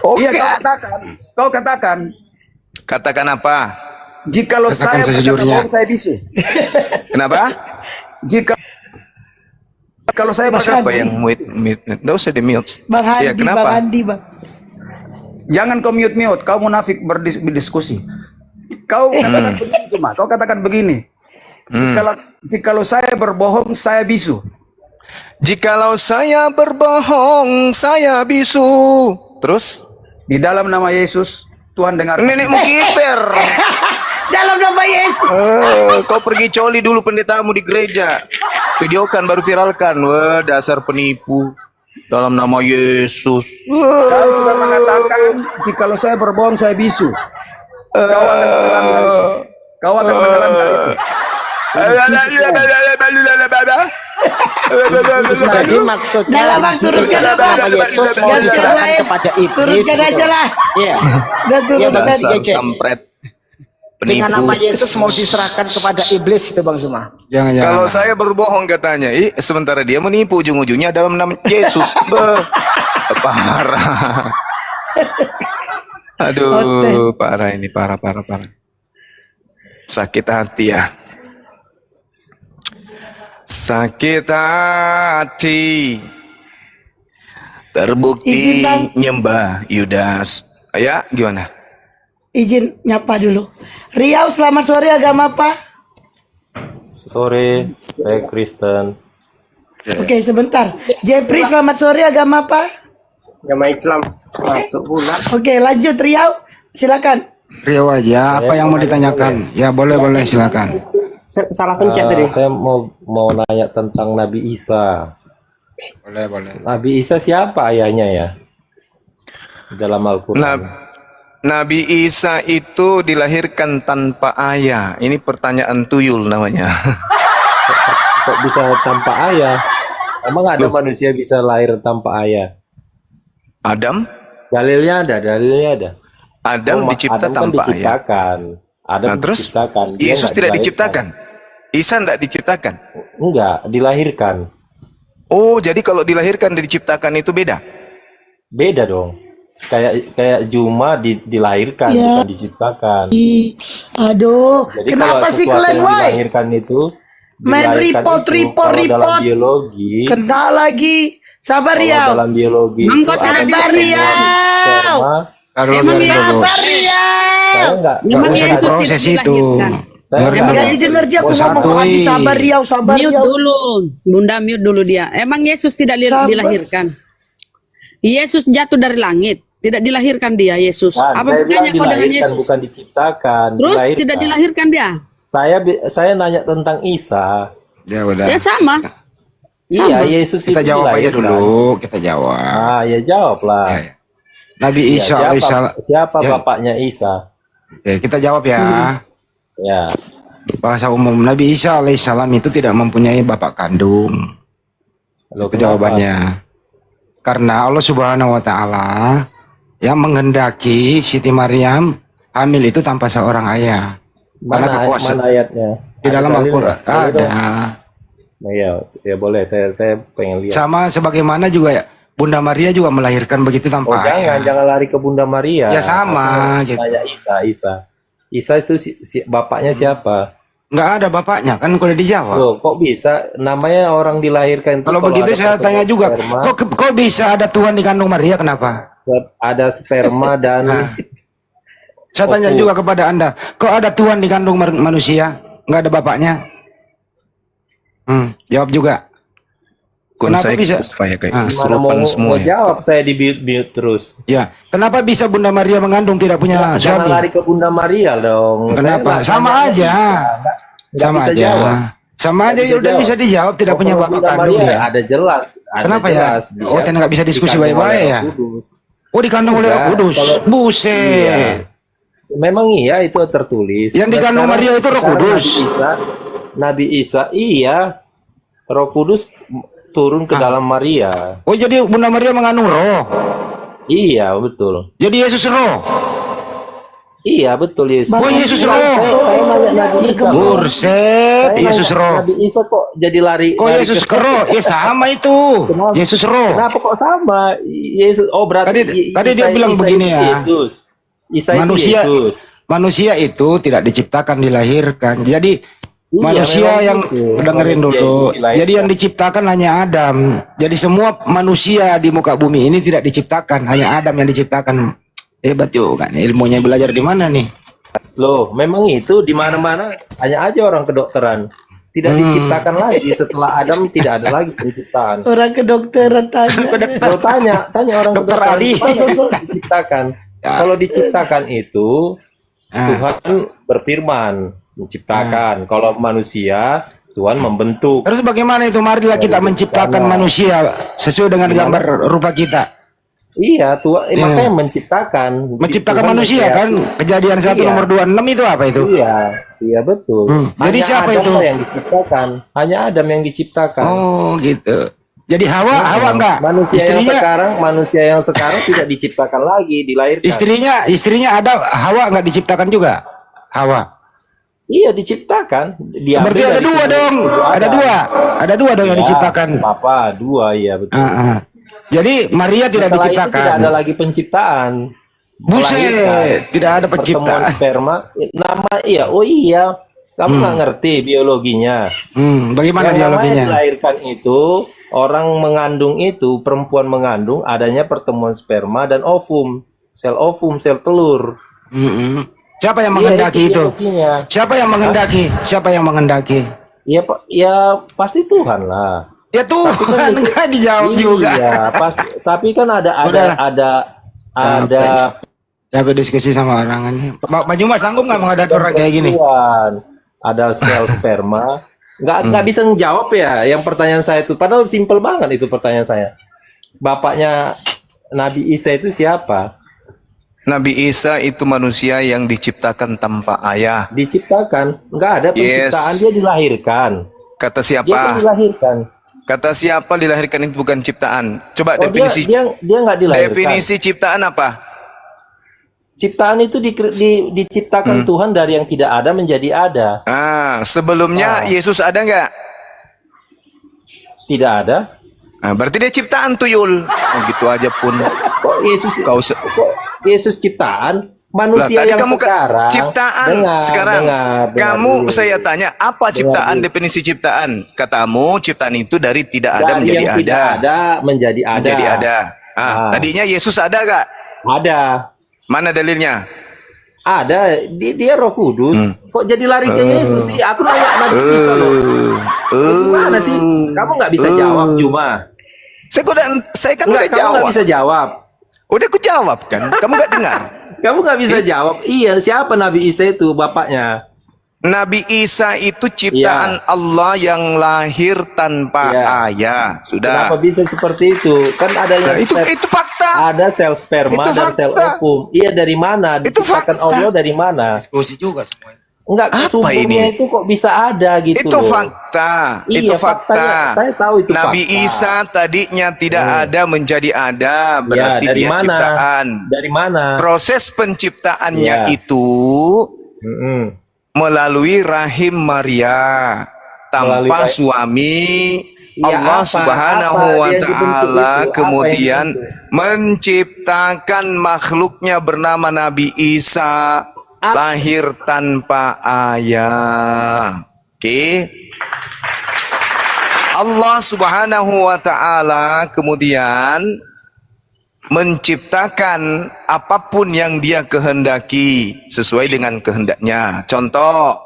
Oke. Iya, kau katakan. Katakan apa? Jikalau Katakan saya berkata sejujurnya. bohong saya bisu. Kenapa? Jika kalau saya Mas berkata Apa yang mute? Nggak usah di mute. Bang Handi, Ya, kenapa? Bang Handi, Bang. jangan kau mute, kau munafik berdiskusi. Kau katakan begini cuma, kau katakan begini. Jikalau saya berbohong saya bisu. Jikalau saya berbohong, saya bisu. Terus? Di dalam nama Yesus, Tuhan dengar. Nenekmu kiper. Dalam nama Yesus. Kau pergi coli dulu pendetamu di gereja. Videokan baru viralkan. Wah, dasar penipu. Dalam nama Yesus. Kau sudah mengatakan jikalau saya berbohong saya bisu. Kau akan menelan hal itu. Kau akan menelan hal itu. Jadi maksudnya Dalam Bang, turunkan nama apa? Yesus mau Ganti diserahkan lain. kepada iblis. Turunkan aja gitu. lah. Iya. Dan turun Iya, benar. Dasar Gece. kampret. Dengan nama Penipu. Yesus mau diserahkan kepada iblis itu Bang Zuma. Jangan. Kalau saya berbohong katanya, sementara dia menipu ujung-ujungnya dalam nama Yesus. Parah. Aduh, parah ini, parah. Sakit hati ya. Sakit hati. Terbukti Izin, Bang. nyembah Yudas. Ya, gimana? Izin nyapa dulu. Riau, selamat sore, agama apa? Sore, saya Kristen. Oke, sebentar. Jepri, selamat sore, agama apa? Agama Islam. Masuk pula. Oke, lanjut Riau. Silakan. Riau aja, apa yang mau ditanyakan? Ya boleh silakan. Salah pencet tadi. Saya mau nanya tentang Nabi Isa. Boleh. Nabi Isa siapa ayahnya ya? Dalam Al-Quran. Nabi Isa itu dilahirkan tanpa ayah. Ini pertanyaan tuyul namanya. Kok bisa tanpa ayah? Emang ada manusia bisa lahir tanpa ayah? Adam? Dalilnya ada. Adam dicipta Adam kan tanpa ayah. diciptakan. Adam Nah, terus diciptakan. Dia Yesus nggak tidak dilahirkan. diciptakan. Isa tidak diciptakan. Enggak, dilahirkan. Oh, jadi kalau dilahirkan dan diciptakan itu beda. Beda dong. Kayak Juma dilahirkan Ya. bukan diciptakan. Aduh, Jadi kenapa kalau sih sesuatu kalian, yang woi? dilahirkan itu Main dilahirkan itu, kalau dalam biologi, Kena lagi. Sabar, kalau Riau. dalam biologi itu Engkau ada sabar, Riau. sperma. Taruh Emang biar dulu. sabar, Riau. Saya enggak Memang usah Yesus proses itu. Saya Dengar Emang dulu. gak denger dia, aku Oh, ngomong satu, lagi. ih. Sabar, Riau. Sabar, Mute Riau. dulu, Bunda mute dulu dia. Emang Yesus tidak Sabar. dilahirkan? Yesus jatuh dari langit, tidak dilahirkan dia Yesus. Kan, Apa saya bilang bedanya kau dengan dilahirkan Yesus? bukan diciptakan. Terus dilahirkan. tidak dilahirkan dia? Saya nanya tentang Isa. Ya udah. Ya sama. Iya, Yesus Kita itu jawab aja dilahirkan. dulu. Kita jawab. Ah, ya jawablah. Ya. Nabi Ya, Isa siapa alaihissalam. siapa Ya. bapaknya Isa? Ya, kita jawab ya. Ya. Bahasa umum Nabi Isa alaihissalam itu tidak mempunyai bapak kandung. Loh, Itu kenapa? jawabannya. Karena Allah Subhanahu wa taala yang menghendaki Siti Maryam hamil itu tanpa seorang ayah. Karena kekuasaan Mana ayatnya? di dalam dalil Al-Qur'an nggak? Dalil dong. ada. Nah, ya boleh. Saya pengen lihat. Sama sebagaimana juga ya, Bunda Maria juga melahirkan begitu Oh, tanpa ayah. jangan lari ke Bunda Maria. Ya, sama, Aku gitu. Tanya Isa. Isa itu bapaknya siapa? Nggak ada bapaknya kan kalau dijawab. Loh, kok bisa namanya orang dilahirkan itu Kalau begitu ada saya tanya juga, sperma, kok bisa ada Tuhan di kandung Maria? Kenapa? ada sperma dan Nah, saya tanya juga kepada Anda, kok ada Tuhan di kandung manusia? Nggak ada bapaknya? Jawab juga. Kun Kenapa saya bisa? supaya kayak Ah. Gimana mau, kesurupan semua ya. jawab saya di mute terus. Ya, kenapa bisa Bunda Maria mengandung tidak punya Jangan suami? lari ke Bunda Maria dong. Kenapa? Saya Sama tanya aja. nggak Sama bisa aja. jawab. Sama aja Nggak ya udah jawab. bisa dijawab tidak Oh, punya kalau bapak Bunda kandung Maria ya. ada jelas. Ada Kenapa ya? jelas. Oh, Dia ternyata nggak bisa diskusi dikandung baik-baik oleh ya? Roh Kudus. Oh, dikandung oleh Roh Enggak, Kudus. kalau- Buset. Iya. Memang iya itu tertulis. Yang dikandung Sekarang- Maria itu Roh sekarang Kudus. Nabi Isa iya. Roh Kudus turun ke dalam Maria. Oh, jadi Bunda Maria mengandung roh. Iya, betul. Jadi Yesus roh. Iya, betul Yesus. Oh, Yesus Saya roh. nanya Nabi Isa. Burset, Saya Yesus nanya, roh. Nabi Isa kok jadi lari? Kok lari Yesus ke- ke roh? Ya sama itu. Kenapa? Yesus roh. Kenapa kok sama? Yesus. Oh, berarti Tadi dia bilang begini itu ya. Yesus. Isa Manusia itu Yesus. manusia itu tidak diciptakan dilahirkan. Jadi Iya, manusia memang yang gitu. dengerin Manusia dulu. itu dilahirkan. Jadi yang diciptakan hanya Adam. Jadi semua manusia di muka bumi ini tidak diciptakan, hanya Adam yang diciptakan. Hebat juga kan ilmunya, belajar di mana nih? Loh, memang itu di mana-mana hanya aja orang kedokteran. Tidak diciptakan lagi setelah Adam, tidak ada lagi penciptaan. Orang kedokteran tanya. Kalau tanya orang Dokter kedokteran, Ali. tidak diciptakan. Ya. Kalau diciptakan itu Ah. Tuhan berfirman menciptakan. Kalau manusia Tuhan membentuk. Terus bagaimana itu? Marilah kita menciptakan manusia sesuai dengan gambar rupa kita. Iya, Tuhan Iya. makanya menciptakan. Menciptakan Tuhan manusia berkreasi. kan? Kejadian 1 Iya. nomor 26 itu apa itu? Iya, iya betul. Jadi Hanya siapa Adam itu? lah yang diciptakan. Hanya Adam yang diciptakan. Oh, gitu. Jadi Hawa Iya. enggak? Manusia yang sekarang tidak diciptakan lagi, dilahirkan. Istrinya ada Hawa enggak diciptakan juga? Hawa. Iya diciptakan. Diambil Berarti ada dari dua tubuh- dong. tubuh Ada Adam. dua. Ada dua dong yang Ya, diciptakan. Papa, dua iya betul. Jadi Maria tidak Setelah itu diciptakan. tidak ada lagi penciptaan. Buset, Melahirkan. tidak ada Pertemuan penciptaan. sperma. Nama iya, oh iya. Kamu nggak ngerti biologinya. Bagaimana Yang namanya biologinya? dilahirkan itu, orang mengandung itu, perempuan mengandung, adanya pertemuan sperma dan ovum, sel telur. Siapa yang Iya, menghendaki itu? biologinya. Siapa yang menghendaki? Siapa yang menghendaki? Ya, ya pasti Tuhan lah. Ya Tuhan, nggak dijawab juga. Iya, tapi kan ada Capek diskusi sama orang ini. Pak Juma sanggup nggak menghadapi orang kayak gini? Tuhan, ada sel sperma. Nggak bisa ngejawab ya. Yang pertanyaan saya itu, padahal simpel banget itu pertanyaan saya. Bapaknya Nabi Isa itu siapa? Nabi Isa itu manusia yang diciptakan tanpa ayah. Diciptakan, nggak ada penciptaan, dia dilahirkan. Kata Dia kan siapa? dilahirkan. Kata siapa dilahirkan itu bukan ciptaan? Coba Oh, definisi dia nggak dilahirkan. definisi ciptaan apa? Ciptaan itu diciptakan Tuhan dari yang tidak ada menjadi ada. Sebelumnya Yesus ada nggak? Tidak ada. Nah, berarti dia ciptaan tuyul. Oh, gitu aja pun. Kok Yesus ciptaan? Manusia Tadi yang kamu sekarang ciptaan dengar, sekarang dengar kamu dulu. saya tanya apa ciptaan, dulu. definisi ciptaan? Katamu ciptaan itu dari tidak ada Dari menjadi yang tidak ada menjadi ada. Menjadi ada. Tadinya Yesus ada gak? Ada. Mana dalilnya? Ada. Dia Roh Kudus. Kok jadi lari ke Yesus sih? Aku nanya Nabi Isa loh. Gimana sih? Kamu nggak bisa jawab cuma. Saya kan udah Nggak, kamu jawab. nggak bisa jawab. Udah aku jawab kan? Kamu nggak dengar? Kamu nggak bisa jawab. Iya, siapa Nabi Isa itu bapaknya? Nabi Isa itu ciptaan Allah yang lahir tanpa ayah. Sudah. Kenapa bisa seperti itu? Kan ada yang itu fakta. Ada sel sperma Itu dan sel fakta. ovum. Iya, dari mana? Diciptakan Allah dari mana? Diskusi juga semuanya. Enggak, Apa sumbernya ini? itu kok bisa ada gitu Itu loh. fakta. Iya, itu fakta. faktanya, saya tahu itu Nabi fakta. Isa tadinya tidak ada menjadi ada, berarti dari dia mana? ciptaan. Dari mana? Proses penciptaannya Ya. itu melalui rahim Maria tanpa Melalui suami. Ya, Allah apa Subhanahu wa dia dibentuk taala itu? Apa kemudian yang dibentuk? menciptakan makhluknya bernama Nabi Isa lahir tanpa ayah. Oke. Allah Subhanahu wa taala kemudian menciptakan apapun yang dia kehendaki sesuai dengan kehendaknya. Contoh,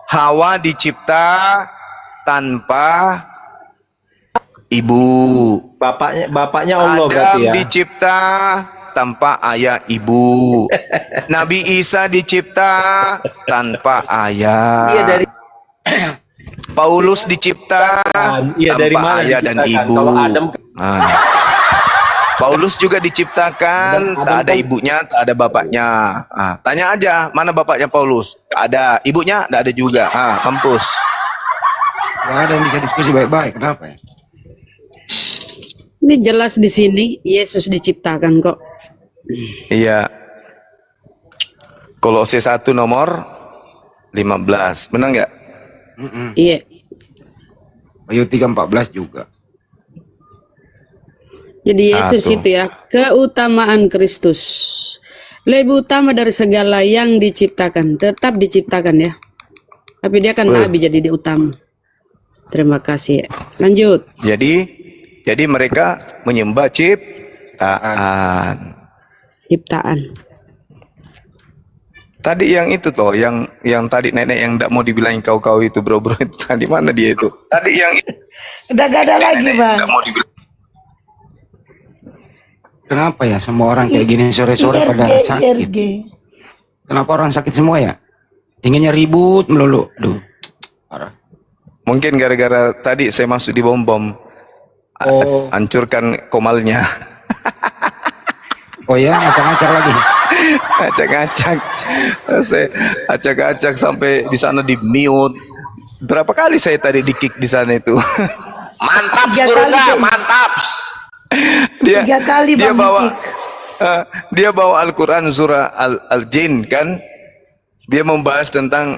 Hawa dicipta tanpa ibu. Bapaknya Allah berarti Adam ya. dicipta tanpa ayah ibu. Nabi Isa dicipta tanpa ayah. Iya dari Paulus dicipta iya, tanpa dari mana ayah dan diciptakan? ibu. Kalau Adam Nah. Paulus juga diciptakan tak ada ibunya, tak ada bapaknya. Tanya aja mana bapaknya Paulus? Tak ada, ibunya tak ada juga. Mampus. Gak ada yang bisa diskusi baik-baik. Kenapa ya? Ini jelas di sini Yesus diciptakan kok. Iya. Kolose 1 nomor 15. Benar nggak? Iya. Wahyu 3:14 juga. Jadi Yesus tuh. itu ya, keutamaan Kristus. Lebih utama dari segala yang diciptakan. Tetap diciptakan ya. Tapi dia kan nabi jadi dia utama. Terima kasih ya. Lanjut. Jadi mereka menyembah ciptaan. Ciptaan. Tadi yang itu toh, yang tadi nenek yang tidak mau dibilangin kau itu bro itu tadi mana dia itu? Tadi yang Udah gak ada lagi, Bang. mau dibilang. Kenapa ya semua orang kayak gini sore-sore pada sakit? IRG. Kenapa orang sakit semua ya? Inginnya ribut melulu. Aduh, parah. Mungkin gara-gara tadi saya masuk di bom-bom. Hancurkan komalnya. Oh ya, ngacak-ngacak lagi. Acak-acak. Saya acak-acak sampai di sana di mute. Berapa kali saya tadi di kick di sana itu? Mantap, 3 surga, kali, Bang. mantap. Dia 3 kali dia Bang bawa Miki. dia bawa Al-Quran surah Al-Jin kan, dia membahas tentang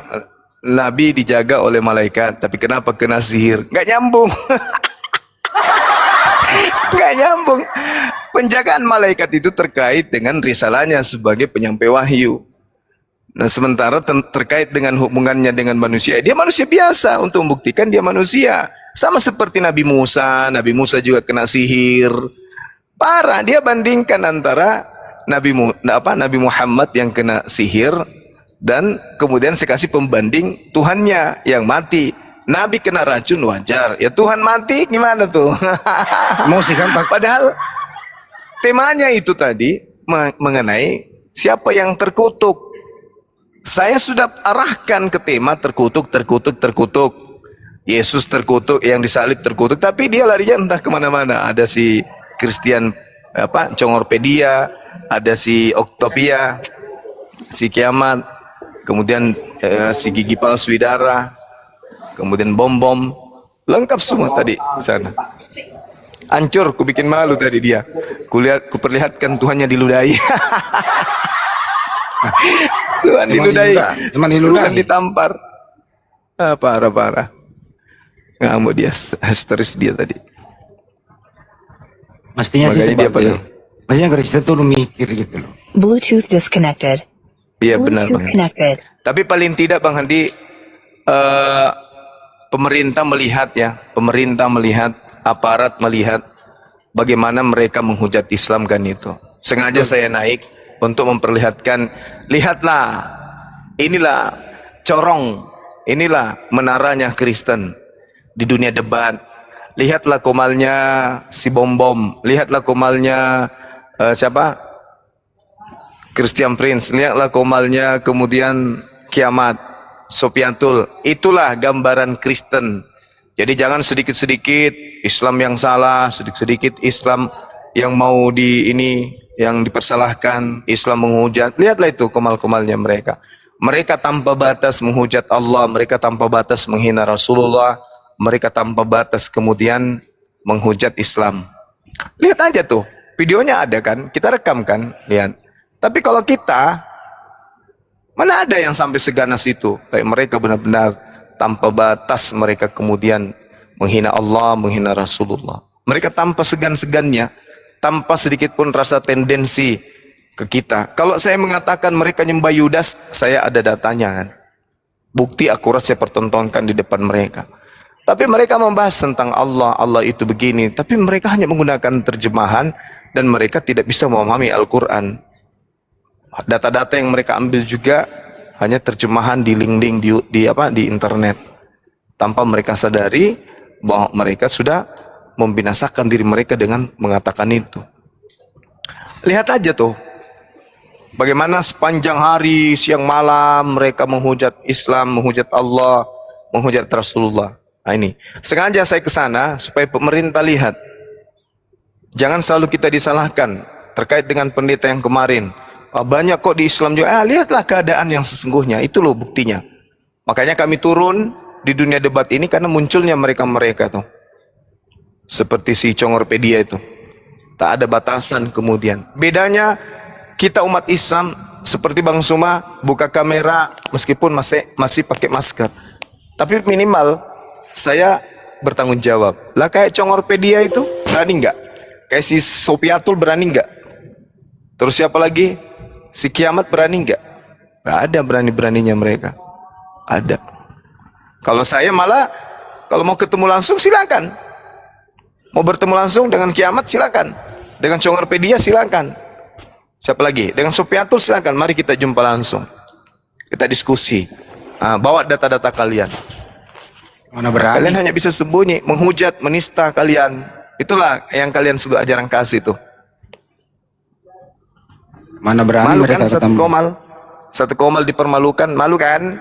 Nabi dijaga oleh malaikat, tapi kenapa kena sihir? Nggak nyambung. Nggak nyambung. Penjagaan malaikat itu terkait dengan risalahnya sebagai penyampai wahyu. Nah, sementara terkait dengan hubungannya dengan manusia, dia manusia biasa untuk membuktikan dia manusia. Sama seperti Nabi Musa juga kena sihir. Parah, dia bandingkan antara Nabi Muhammad yang kena sihir dan kemudian saya kasih pembanding Tuhannya yang mati. Nabi kena racun wajar, ya Tuhan mati gimana tuh? Mau sih kan Pak. Padahal temanya itu tadi mengenai siapa yang terkutuk. Saya sudah arahkan ke tema terkutuk. Yesus terkutuk, yang disalib terkutuk, tapi dia larinya entah kemana-mana. Ada si Christian Congorpedia, ada si Oktopia, si Kiamat, kemudian si Gigi Palsu Darah, kemudian bom-bom, lengkap semua tadi di sana. Hancur, ku bikin malu tadi dia. Kuperlihatkan Tuhannya diludahi. Tuhan diludahi. Tuhan ditampar. Parah. Ngamuk dia, histeris dia tadi. Mestinya sih sebagai, mestinya Kristen tuh mikir gitu loh. Bluetooth disconnected. Iya benar Bluetooth Bang. connected. Tapi paling tidak Bang Handi, pemerintah melihat, aparat melihat bagaimana mereka menghujat Islam kan itu. Sengaja saya naik untuk memperlihatkan, lihatlah, inilah corong, inilah menaranya Kristen di dunia debat. Lihatlah komalnya si bom-bom, lihatlah komalnya Christian Prince, lihatlah komalnya kemudian Kiamat, Sopiantul. Itulah gambaran Kristen. Jadi jangan sedikit-sedikit Islam yang salah, sedikit-sedikit Islam yang mau yang dipersalahkan, Islam menghujat. Lihatlah itu komal-komalnya mereka. Mereka tanpa batas menghujat Allah, mereka tanpa batas menghina Rasulullah, mereka tanpa batas kemudian menghujat Islam. Lihat aja tuh, videonya ada kan, kita rekam kan, lihat. Tapi kalau kita, mana ada yang sampai seganas itu? Kayak mereka benar-benar tanpa batas mereka kemudian menghina Allah, menghina Rasulullah. Mereka tanpa segan-segannya, tanpa sedikit pun rasa tendensi ke kita. Kalau saya mengatakan mereka nyembah Yudas, saya ada datanya kan. Bukti akurat saya pertontonkan di depan mereka. Tapi mereka membahas tentang Allah, Allah itu begini. Tapi mereka hanya menggunakan terjemahan dan mereka tidak bisa memahami Al-Quran. Data-data yang mereka ambil juga hanya terjemahan di link-link di internet. Tanpa mereka sadari bahwa mereka sudah membinasakan diri mereka dengan mengatakan itu. Lihat aja tuh, bagaimana sepanjang hari, siang malam mereka menghujat Islam, menghujat Allah, menghujat Rasulullah. Nah ini, sengaja saya ke sana supaya pemerintah lihat. Jangan selalu kita disalahkan terkait dengan pendeta yang kemarin. Banyak kok di Islam juga. Lihatlah keadaan yang sesungguhnya, itu loh buktinya. Makanya kami turun di dunia debat ini karena munculnya mereka-mereka tuh. Seperti si Congorpedia itu. Tak ada batasan kemudian. Bedanya kita umat Islam seperti Bang Suma buka kamera meskipun masih pakai masker. Tapi minimal saya bertanggung jawab. Lah kayak Congorpedia itu berani nggak? Kayak si Sopiatul berani nggak? Terus siapa lagi? Si Kiamat berani nggak? Nggak ada berani-beraninya mereka. Ada. Kalau saya malah kalau mau ketemu langsung silakan. Mau bertemu langsung dengan Kiamat silakan. Dengan Congorpedia silakan. Siapa lagi? Dengan Sopiatul silakan. Mari kita jumpa langsung. Kita diskusi. Bawa data-data kalian. Mana berani? Kalian hanya bisa sembunyi, menghujat, menista kalian. Itulah yang kalian sudah ajaran kasih tuh. Mana berani Malu mereka kan satu ketemu. komal. Satu komal dipermalukan, malu kan?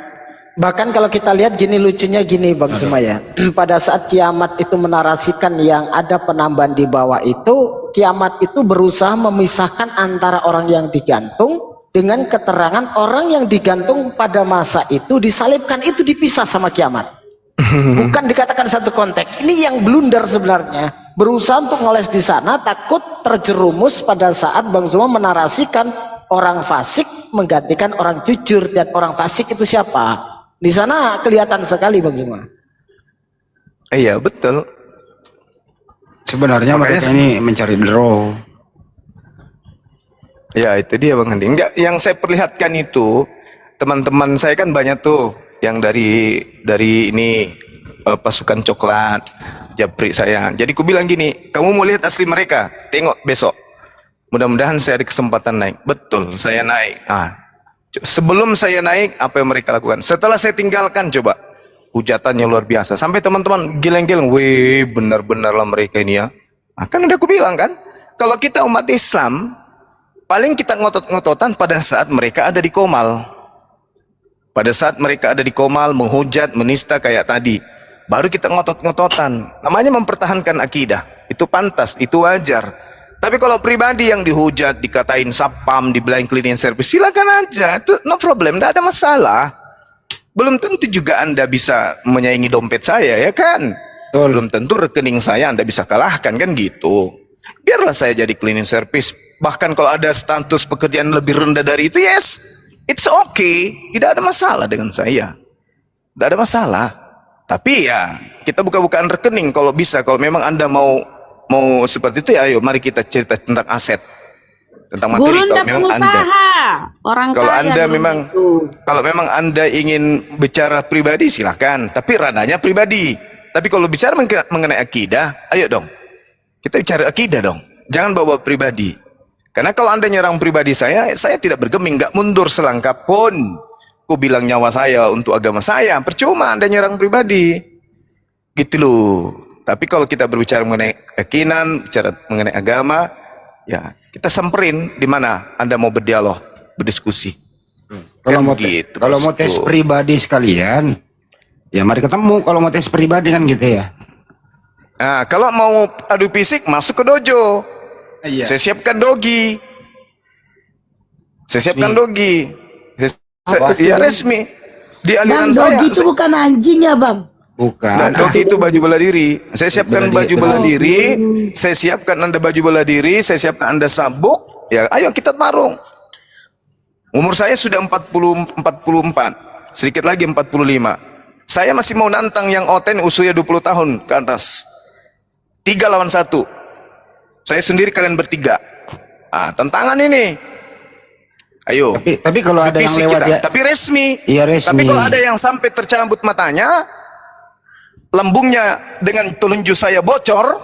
Bahkan kalau kita lihat gini, lucunya gini Bang Sumaya. Pada saat Kiamat itu menarasikan yang ada penambahan di bawah itu, Kiamat itu berusaha memisahkan antara orang yang digantung dengan keterangan orang yang digantung pada masa itu disalibkan, itu dipisah sama Kiamat. Bukan dikatakan satu konteks. Ini yang blunder sebenarnya. Berusaha untuk ngoles di sana, takut terjerumus pada saat Bang Suma menarasikan orang fasik menggantikan orang jujur, dan orang fasik itu siapa? Di sana kelihatan sekali Bang Suma. Iya betul. Sebenarnya Makanya mereka ini mencari draw. Ya itu dia Bang Andi. Enggak, yang saya perlihatkan itu teman-teman saya kan banyak tuh yang dari ini pasukan coklat, Japri saya. Jadi ku bilang gini, kamu mau lihat asli mereka? Tengok besok. Mudah-mudahan saya ada kesempatan naik. Betul, saya naik. Sebelum saya naik, apa yang mereka lakukan? Setelah saya tinggalkan, coba hujatannya luar biasa. Sampai teman-teman geleng-geleng, weh benar-benar lah mereka ini ya. Kan udah aku bilang kan, kalau kita umat Islam, paling kita ngotot-ngototan pada saat mereka ada di Komal. Pada saat mereka ada di Komal, menghujat, menista kayak tadi. Baru kita ngotot-ngototan. Namanya mempertahankan akidah. Itu pantas, itu wajar. Tapi kalau pribadi yang dihujat, dikatain sapam, dibilang cleaning service, silakan aja. Itu no problem, tidak ada masalah. Belum tentu juga Anda bisa menyaingi dompet saya, ya kan? Belum tentu rekening saya Anda bisa kalahkan, kan gitu. Biarlah saya jadi cleaning service. Bahkan kalau ada status pekerjaan lebih rendah dari itu, yes, it's okay. Tidak ada masalah dengan saya. Tidak ada masalah. Tapi ya, kita buka-bukaan rekening kalau bisa. Kalau memang Anda mau seperti itu, ya ayo mari kita cerita tentang aset. Tentang materi. Guru Kalau memang Anda, orang kalau kaya Anda dulu memang itu. kalau memang Anda ingin bicara pribadi silahkan, tapi ranahnya pribadi. Tapi kalau bicara mengenai akidah, ayo dong. Kita bicara akidah dong. Jangan bawa pribadi. Karena kalau Anda nyerang pribadi saya tidak bergeming, nggak mundur selangkah pun. Ku bilang nyawa saya untuk agama saya, percuma Anda nyerang pribadi. Gitu loh. Tapi kalau kita berbicara mengenai keyakinan, bicara mengenai agama, ya kita samperin di mana Anda mau berdialog, berdiskusi. Kalau Kan mau gitu, kalau mau tes bosku. pribadi sekalian, ya mari ketemu. Kalau mau tes pribadi kan gitu ya. Nah, kalau mau adu fisik masuk ke dojo. Iya. Saya siapkan dogi. Saya siapkan dogi. Ya resmi. Di aliran Bang, saya. dogi itu bukan anjing ya Bang? Bukan. Nah, dogi itu baju bela diri. Saya siapkan Bela baju diri. bela diri. Saya siapkan Anda baju bela diri. Saya siapkan Anda sabuk. Ya, ayo kita tarung. Umur saya sudah 44. Sedikit lagi 45. Saya masih mau nantang yang oten usia 20 tahun ke atas. 3 lawan 1. Saya sendiri, kalian bertiga. Tantangan ini. Ayo. Tapi kalau ada yang Fisik lewat kita. ya, Tapi resmi. iya resmi. Tapi kalau ada yang sampai tercabut matanya, lambungnya dengan telunjuk saya bocor,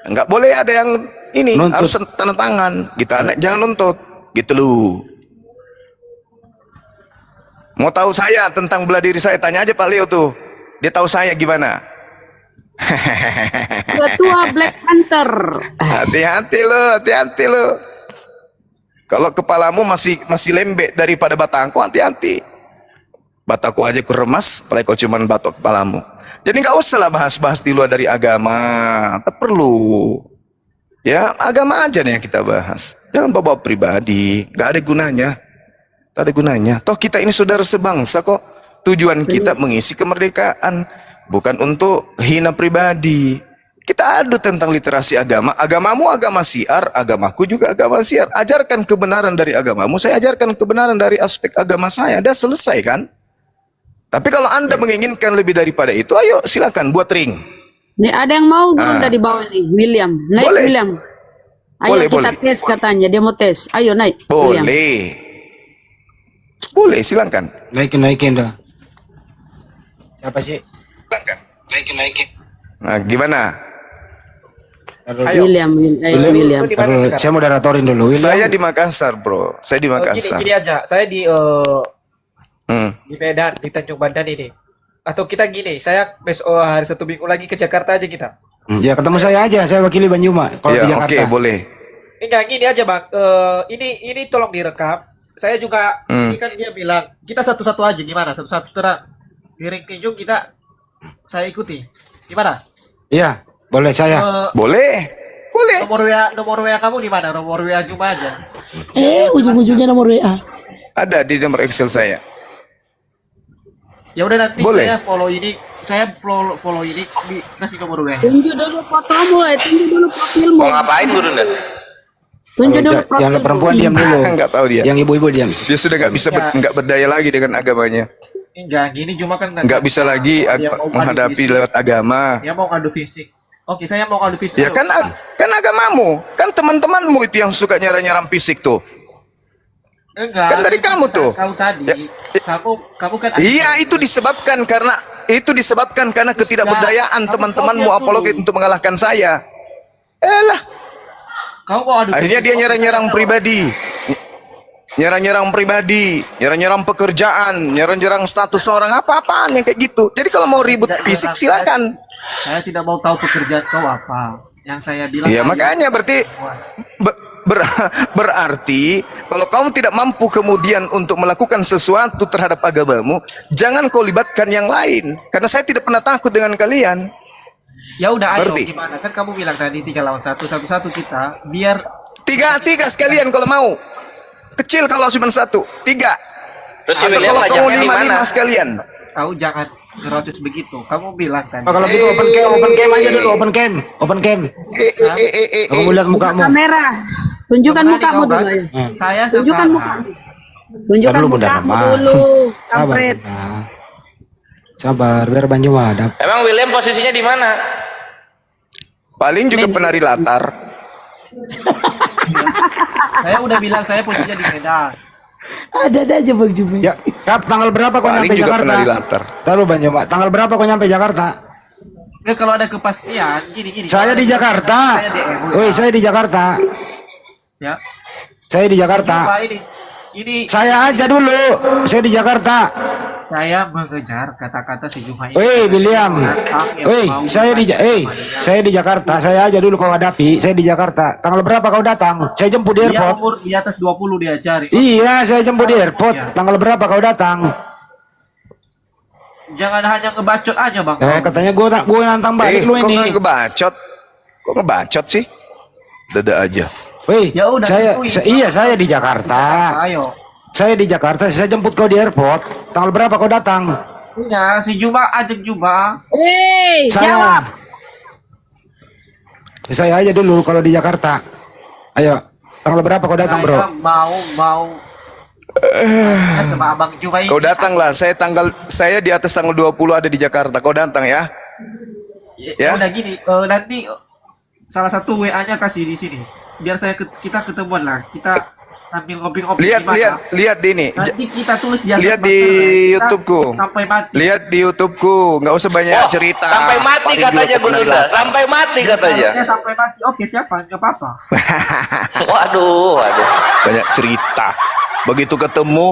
nggak boleh ada yang ini, Nuntut. harus tanda tangan. Jangan nuntut. Gitu loh. Mau tahu saya tentang bela diri saya, tanya aja Pak Leo tuh. Dia tahu saya gimana. Ketua Black Panther. Hati-hati lo. Kalau kepalamu masih lembek daripada batangku, hati-hati. Bataku aja kuremas, apalagi kau cuman batok kepalamu. Jadi nggak usah lah bahas-bahas di luar dari agama, tak perlu. Ya agama aja nih yang kita bahas. Jangan bawa pribadi, nggak ada gunanya. Tak ada gunanya. Toh kita ini saudara sebangsa kok. Tujuan kita mengisi kemerdekaan, bukan untuk hina pribadi. Kita adu tentang literasi agama. Agamamu agama siar, agamaku juga agama siar. Ajarkan kebenaran dari agamamu, saya ajarkan kebenaran dari aspek agama saya. Udah selesai kan? Tapi kalau Anda menginginkan lebih daripada itu, ayo silakan buat ring. Nih ada yang mau gurunda dari bawah nih, William. Naik Boleh. William. Ayo Boleh, kita boleh. tes katanya, dia mau tes. Ayo naik. William. Boleh, silakan. Naikin dah. Siapa sih? Naikin. Nah, gimana? William. Taruh, saya moderatorin dulu. William. Saya di Makassar, bro. Saya di Makassar. Gini aja, saya di Medan, di Tanjung Bandan ini. Atau kita gini, saya besok hari Sabtu Minggu lagi ke Jakarta aja kita. Ya ketemu saya aja, saya wakili Banjuma kalau di Ya, Jakarta. oke, boleh. Enggak gini aja bang, ini tolong direkam. Saya juga, ini kan dia bilang kita satu-satu aja gimana, satu-satu terang. Di ring tinju kita, saya ikuti. Gimana? Iya, boleh saya. Boleh. Nomor WA kamu di mana? Nomor WA Juma aja. Ujung-ujungnya nomor WA. Ada di nomor Excel saya. Ya udah nanti Boleh. saya follow ini dikasih nomor WA. Tunjuk dulu fotomu, tunjuk dulu profilmu. Mau ngapain Gurunda? Tunjuk dulu Yang profilmu. perempuan diam dulu. Nggak tahu dia. Yang ibu-ibu diam. Dia sudah nggak bisa nggak berdaya lagi dengan agamanya. Enggak, gini Juma kan Nggak bisa lagi menghadapi lewat agama. dia mau ngadu fisik. Oke, saya mau ngadu fisik. Ya dulu. kan agamamu, kan teman-temanmu itu yang suka nyerang fisik tuh. Enggak. Kan dari kamu tuh. Kau tadi, kamu kan Iya, itu disebabkan karena ketidakberdayaan teman-temanmu apalagi untuk mengalahkan saya. Kau mau adu Akhirnya dia nyerang-nyerang pribadi. Nyerang-nyerang pekerjaan, nyerang-nyerang status orang apa-apaan yang kayak gitu. Jadi kalau mau ribut fisik silakan. Saya tidak mau tahu pekerjaan kau apa. Yang saya bilang. Iya, makanya berarti berarti kalau kamu tidak mampu kemudian untuk melakukan sesuatu terhadap agamamu, jangan kau libatkan yang lain. Karena saya tidak pernah takut dengan kalian. Ya udah, ayo Berarti? gimana? Kan kamu bilang tadi 3 lawan 1, satu-satu kita. Biar Tiga sekalian kalau mau. Kecil kalau cuma 1, 3. Terus si Atau William kalau kamu ngajaknya di 5 mana? sekalian. kau jangan ngerocos begitu. Kamu bilang kan. Kalau gitu open cam aja dulu, open cam. Kamu lihat mukamu. Kamera. Tunjukkan Kamu mukamu tadi, dulu. kau kan? Ayo. Saya Tunjukkan sekarang. mukamu. Tunjukkan Dulu, Bunda mukamu Rama. dulu. Sabar, Kampret. Bunda. Sabar, biar Banjuma ada. Emang William posisinya di mana? Paling juga penari latar. Saya udah bilang saya posisinya di Medan. Ada aja Bang Juma. Ya, Kap, tanggal berapa kau Paling nyampe juga Jakarta? penari latar. Taruh Banjuma, tanggal berapa kau nyampe Jakarta? Ya, kalau ada kepastian gini. Saya di Jakarta. Saya DM. Woi, saya di Jakarta. Ya. Saya di Jakarta. Coba ini Saya aja dulu. Saya di Jakarta. saya mengejar kata-kata sejumlah ini. Woi, William. Datang yang Woi, mau saya di Jakarta. Saya aja dulu kau hadapi. Saya di Jakarta. Tanggal berapa kau datang? Saya jemput di dia airport. umur di atas 20 dia cari. Iya, saya jemput di airport. Tanggal berapa kau datang? Jangan hanya ngebacot aja, Bang. Katanya gua nantang balik lu kok ini. nggak ngebacot? Kok ngebacot sih? Dada aja. Woi, Ya udah, iya saya di Jakarta. Ayo. Saya di Jakarta. Saya jemput kau di airport. Tanggal berapa kau datang? Iya, si Juma ajak Juma. Jawab. Saya aja dulu kalau di Jakarta. Ayo, tanggal berapa kau datang, bro? Saya mau sama Abang Juma ini. Kau datang lah. Saya di atas tanggal 20 ada di Jakarta. Kau datang ya. Ya udah gini, nanti salah satu WA-nya kasih di sini. Biar kita ketemuan lah. Kita sambil ngopi-ngopi. Lihat di ini. Nanti kita tulis di atas Lihat di banner, kita YouTube-ku. sampai mati. Lihat di YouTube-ku. Nggak usah banyak Oh, cerita. sampai mati Paling katanya juga penari Gurunda. latar. Sampai mati katanya. Ya, sampai mati. Oke, siapa? Nggak apa-apa. Waduh. Banyak cerita. Begitu ketemu,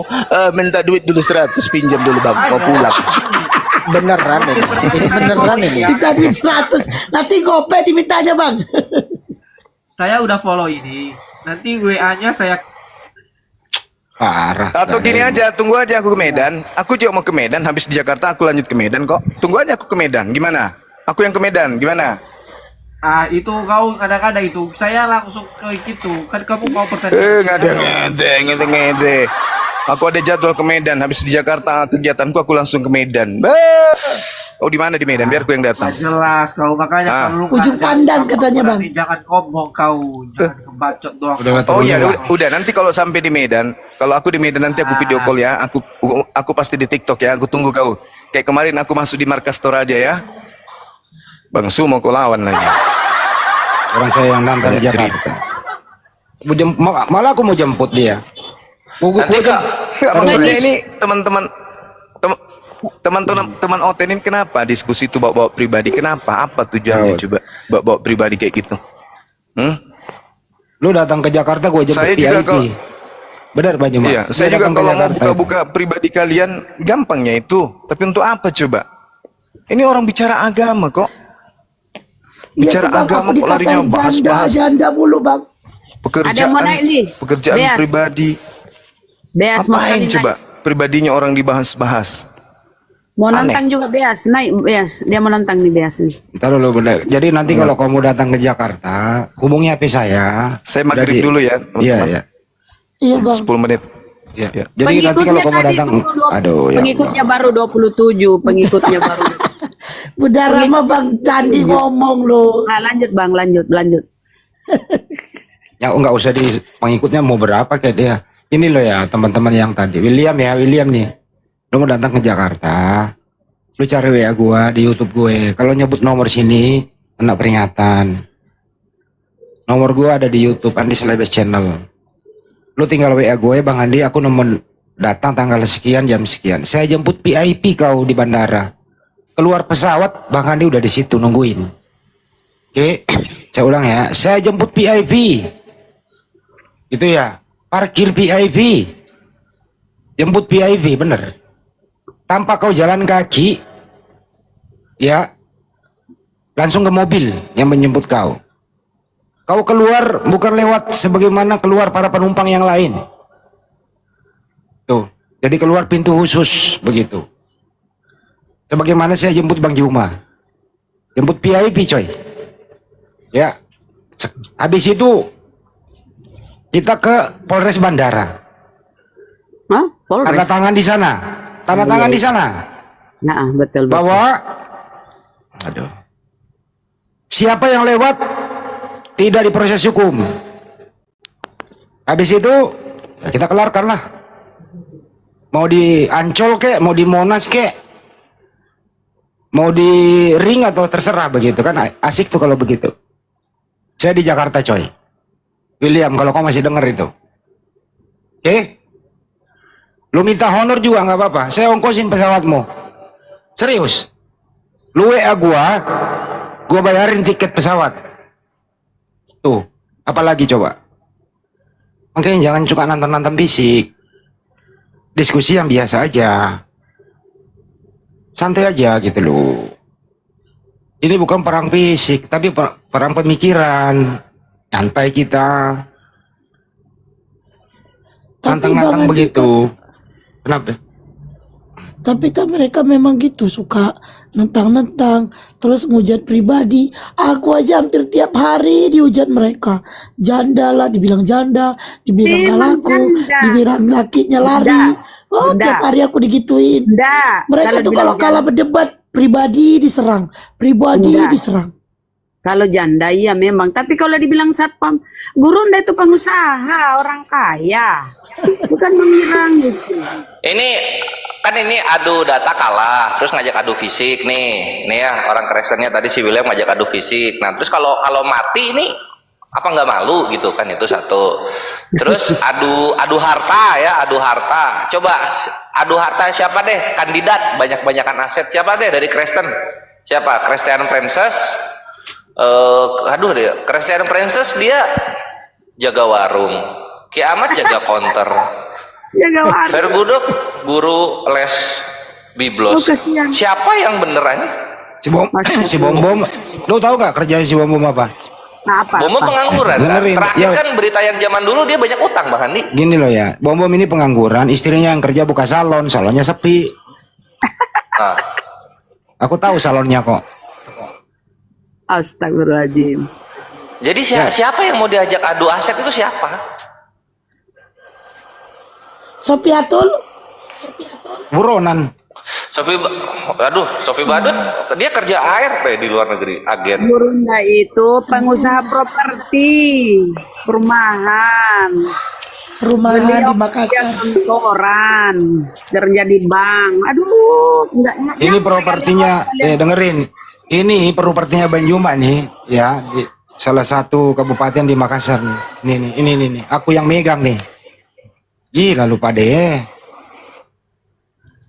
minta duit dulu 100, pinjam dulu bang, mau pulang. beneran ini. Ini beneran ini. Minta duit 100. Nanti gope dimintanya bang. Saya udah follow ini. Nanti WA-nya saya Parah. Atau gini aja, tunggu aja aku ke Medan. Aku juga mau ke Medan, habis di Jakarta aku lanjut ke Medan kok. Tunggu aja aku ke Medan, gimana? Aku yang ke Medan, gimana? itu kau kadang-kadang itu saya langsung ke gitu. Kan kamu mau pertandingan. Ngede. Aku ada jadwal ke Medan, habis di Jakarta kegiatanku aku langsung ke Medan. Oh di mana di Medan? Biar aku yang datang. Jelas kau makanya kalau Ujung Pandan katanya bang. Jangan ngomong kau, jangan kebacot doang. Oh iya, udah nanti kalau sampai di Medan, kalau aku di Medan nanti aku video call ya. Aku pasti di TikTok ya. Aku tunggu kau. Kayak kemarin aku masuk di Markas Toraja ya. Bang Su mau kau lawan lagi. Orang saya yang nanti di Jakarta. Malah aku mau jemput dia. Maksudnya ini teman OT ini kenapa diskusi itu bawa pribadi? Kenapa? Apa tujuannya coba bawa pribadi kayak gitu? Lu datang ke Jakarta gue jemput saya VIP. juga Benar Pak Juma. Iya, saya juga kalau mau buka-buka pribadi kalian gampangnya itu. Tapi untuk apa coba? Ini orang bicara agama kok. Bicara agama kok larinya bahas-bahas janda mulu bang. Pekerjaan pribadi. Beas Apain coba pribadinya orang dibahas-bahas? Mau nantang juga Beas, naik Beas. Dia mau nantang nih Beas nih. Ntar dulu bener. Jadi nanti kalau kamu datang ke Jakarta, hubungi HP saya. Saya maghrib dulu ya. Iya. Iya bang. 10 menit. Iya. Jadi nanti kalau kamu datang, aduh ya. Pengikutnya baru 27, pengikutnya baru. Budara mah bang Candi ngomong lo. Nah, lanjut bang, lanjut. Ya nggak usah di pengikutnya mau berapa kayak dia. Ini loh ya teman-teman yang tadi William nih. Lu mau datang ke Jakarta, lu cari WA gua di YouTube gue. Kalau nyebut nomor sini, kena peringatan. Nomor gua ada di YouTube Andi Selebes Channel. Lu tinggal WA gue, Bang Andi, aku nomor datang tanggal sekian jam sekian. Saya jemput VIP kau di bandara. Keluar pesawat, Bang Andi udah di situ nungguin. Oke, saya ulang ya. Saya jemput VIP. Gitu ya. Parkir VIP. Jemput VIP, bener. Tanpa kau jalan kaki, ya, langsung ke mobil yang menjemput kau. Kau keluar bukan lewat sebagaimana keluar para penumpang yang lain. Tuh, jadi keluar pintu khusus begitu. Sebagaimana saya jemput Bang Juma. Jemput VIP coy. Ya. Habis itu kita ke Polres Bandara. Hah? Polres? Tanda tangan di sana. Tanda tangan di sana. Nah, betul. Bahwa siapa yang lewat tidak diproses hukum. Habis itu ya kita kelarkan lah. Mau di Ancol kek, mau di Monas kek, mau di Ring atau terserah begitu kan, asik tuh kalau begitu. Saya di Jakarta coy. William kalau kau masih denger itu. Oke? Lu minta honor juga nggak apa-apa. Saya ongkosin pesawatmu. Serius. Lu WA gua bayarin tiket pesawat. Tuh, apalagi coba. Makanya jangan suka nonton-nonton fisik. Diskusi yang biasa aja. Santai aja gitu loh. Ini bukan perang fisik, tapi perang pemikiran. Santai kita. Nantang-nantang begitu. Kenapa? Tapi kan mereka memang gitu, suka nentang-nentang, terus ngujat pribadi. Aku aja hampir tiap hari dihujat mereka. Janda lah, dibilang janda, dibilang gak laku, dibilang lakinya lari. Oh, tiap hari aku digituin. Mereka tuh kalau kalah berdebat, pribadi diserang. Kalau janda iya memang, tapi kalau dibilang satpam, Gurunda itu pengusaha, orang kaya. Bukan menyerang itu. Ini adu data kalah, terus ngajak adu fisik nih ya orang Kristennya tadi si William ngajak adu fisik. Nah terus kalau mati ini apa nggak malu gitu kan, itu satu. Terus adu harta ya, adu harta. Coba adu harta siapa deh kandidat banyak-banyakan aset, siapa deh dari Kristen? Siapa? Christian Princess. Christian Princess dia jaga warung. Kiamat jaga konter. Jaga warung. Vergudok guru les Biblos. kasihan. Siapa yang beneran? Si Bom Bom, lu tahu gak kerjaan si Bom Bom apa? Nah, apa? Bomo pengangguran kan? Dengerin, Terakhir ya. kan berita yang zaman dulu dia banyak utang Bang Andi. Gini loh ya, Bom Bom ini pengangguran, istrinya yang kerja buka salon, salonnya sepi. Nah, Aku tahu salonnya kok. Astagfirullahaladzim. jadi siapa yang mau diajak adu aset itu siapa? Sopiatul, Buronan. Sofi Badut, dia kerja ART di luar negeri, agen. Burunda itu pengusaha properti perumahan. perumahan Beliau di Makassar. kerja kantoran, kerja di bank. Aduh, enggak Ini propertinya, dengerin. Ini propertinya Banjuma nih, ya, di salah satu kabupaten di Makassar nih. Ini. Aku yang megang nih. Gila lupa deh.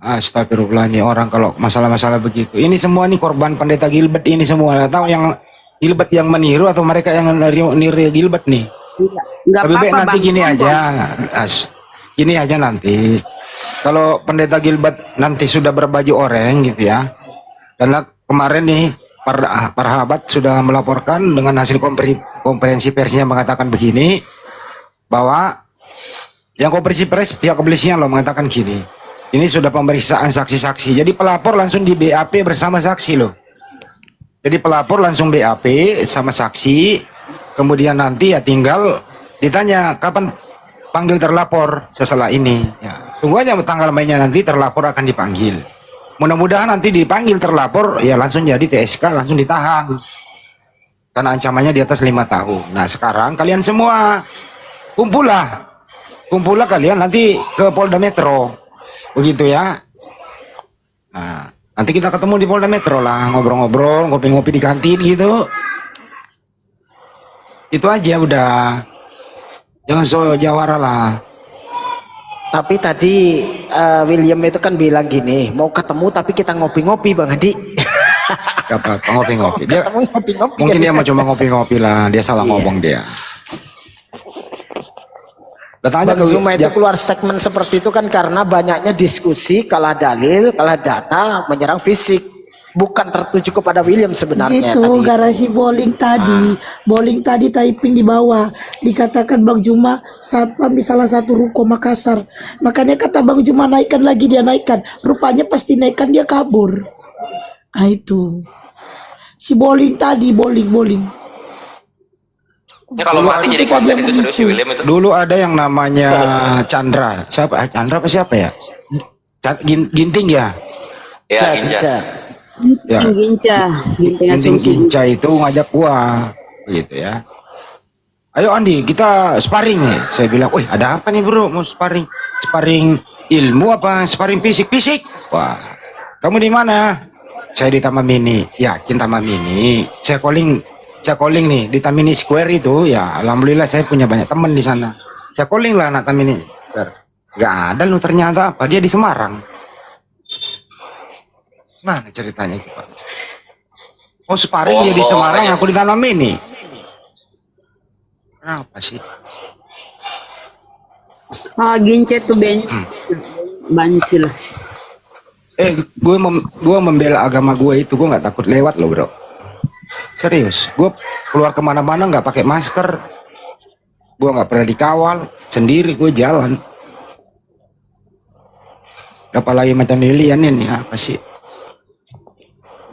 Astagfirullah nih orang kalau masalah-masalah begitu. Ini semua nih korban pendeta Gilbert ini semua. Tahu yang Gilbert yang meniru atau mereka yang niru Gilbert nih? Enggak Lebih baik apa-apa, nanti Bang. gini Sombong. aja. Gini aja nanti. Kalau pendeta Gilbert nanti sudah berbaju oranye gitu ya. Karena kemarin nih para sahabat sudah melaporkan dengan hasil konferensi persnya mengatakan begini, bahwa yang konferensi pers pihak kepolisian loh mengatakan gini, ini sudah pemeriksaan saksi-saksi. Jadi pelapor langsung di BAP bersama saksi loh. Jadi pelapor langsung BAP sama saksi, kemudian nanti ya tinggal ditanya kapan panggil terlapor setelah ini. Ya, tunggu aja tanggal mainnya, nanti terlapor akan dipanggil. Mudah-mudahan nanti dipanggil terlapor ya langsung jadi TSK, langsung ditahan. Karena ancamannya di atas 5 tahun. Nah sekarang kalian semua kumpullah kalian nanti ke Polda Metro, begitu ya. Nah nanti kita ketemu di Polda Metro lah, ngobrol-ngobrol, ngopi-ngopi di kantin gitu. Itu aja udah, jangan so jawara lah. Tapi tadi William itu kan bilang gini, mau ketemu tapi kita ngopi-ngopi Bang Adi. Gak apa-apa, ngopi-ngopi. Dia Ketemu ngopi-ngopi. mungkin kan? dia mau cuma ngopi-ngopi lah, dia salah ngomong dia. Datang aja Bang ke Zuma itu keluar statement seperti itu kan karena banyaknya diskusi, kalah dalil, kalah data, menyerang fisik. Bukan tertuju kepada William sebenarnya Itu tadi. garasi bowling tadi, bowling tadi typing di bawah dikatakan Bang Juma satpam di salah satu ruko Makassar. Makanya kata Bang Juma naikkan lagi, dia naikkan. Rupanya pasti naikkan dia kabur. Ah itu si bowling tadi, bowling. Ya kalau mati jadi konten itu serius si William itu. Dulu ada yang namanya Chandra. Siapa? Chandra apa siapa ya? Ginting ya? Ya, Ginja. Ya. Ginting Ginting asumsi. Ginca itu ngajak gua gitu ya. Ayo Andi, kita sparring. Saya bilang, "Wih, ada apa nih, Bro? Mau sparring? Sparring ilmu apa sparring fisik?" Fisik. Wah. Kamu di mana? Saya di Taman Mini. Yakin Taman Mini? Saya calling nih di Taman Mini Square itu. Ya, alhamdulillah saya punya banyak teman di sana. Saya calling lah anak Taman Mini. Gak ada lu ternyata apa? Dia di Semarang. Mana ceritanya itu, Pak? Oh, sparring dia di Semarang, aku di Taman Mini. Kenapa sih? Gincet tuh bancil. Gue membela agama gue itu, gue nggak takut lewat loh, Bro. Serius, gue keluar kemana-mana nggak pakai masker. Gue nggak pernah dikawal, sendiri gue jalan. Apalagi macam Lilian ini, apa sih?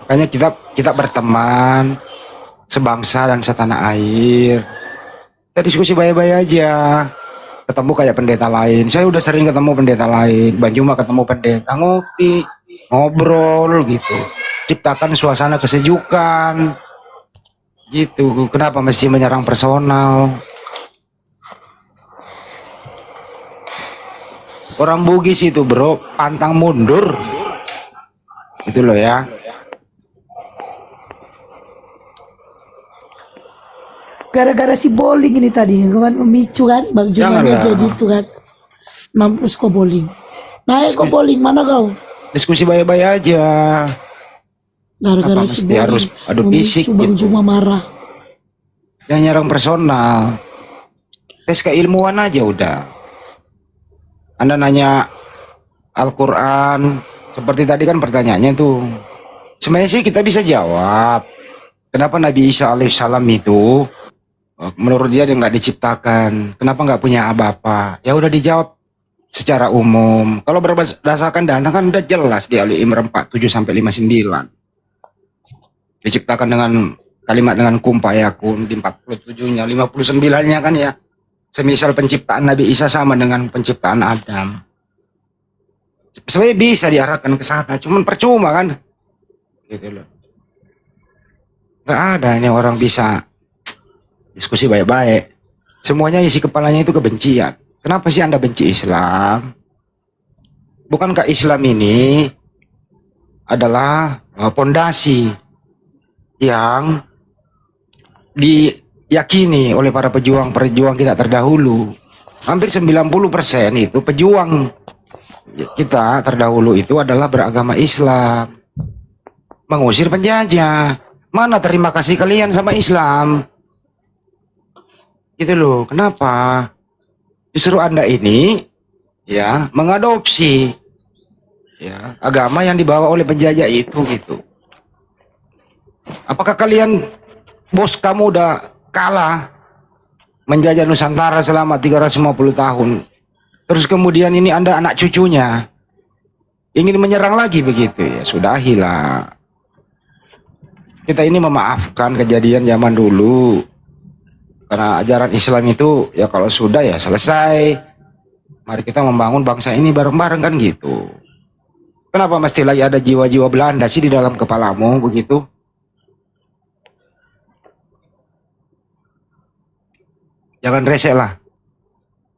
Makanya kita berteman, sebangsa dan setanah air. Kita diskusi baik-baik aja. Ketemu kayak pendeta lain. Saya udah sering ketemu pendeta lain. Bang Juma ketemu pendeta, ngopi, ngobrol gitu. Ciptakan suasana kesejukan. Gitu. Kenapa mesti menyerang personal? Orang Bugis itu, Bro, pantang mundur. Itu loh ya. Gara-gara si bowling ini tadi kan memicu kan Bang Juma Janganlah. jadi itu kan. Mampus kok bowling. Naik kok bowling, mana kau? Diskusi baik-baik aja. Gara-gara Apa si mesti bowling harus adu fisik memicu Bang gitu? Juma marah. Yang nyerang personal. Tes keilmuan aja udah. Anda nanya Al-Quran, seperti tadi kan pertanyaannya tuh, sebenarnya sih kita bisa jawab. Kenapa Nabi Isa alaihissalam itu menurut dia nggak diciptakan? Kenapa nggak punya apa-apa? Ya udah dijawab secara umum. Kalau berdasarkan data kan udah jelas di Ali Imran 47 sampai 59. Diciptakan dengan kalimat dengan kun fayakun di 47-nya, 59-nya kan ya. Semisal penciptaan Nabi Isa sama dengan penciptaan Adam. Sebenarnya bisa diarahkan ke sana, cuman percuma kan? Gitu loh. Nggak ada ini orang bisa diskusi baik-baik. Semuanya isi kepalanya itu kebencian. Kenapa sih Anda benci Islam? Bukankah Islam ini adalah pondasi yang diyakini oleh para pejuang-pejuang kita terdahulu. Hampir 90% itu pejuang kita terdahulu itu adalah beragama Islam. Mengusir penjajah. Mana terima kasih kalian sama Islam? Gitu loh. Kenapa? Justru Anda ini ya mengadopsi ya agama yang dibawa oleh penjajah itu gitu. Apakah kalian, bos kamu udah kalah menjajah Nusantara selama 350 tahun, terus kemudian ini Anda anak cucunya ingin menyerang lagi begitu? Ya sudahilah. Kita ini memaafkan kejadian zaman dulu, karena ajaran Islam itu ya kalau sudah ya selesai. Mari kita membangun bangsa ini bareng-bareng kan gitu. Kenapa mesti lagi ada jiwa-jiwa Belanda sih di dalam kepalamu begitu? Jangan resek lah.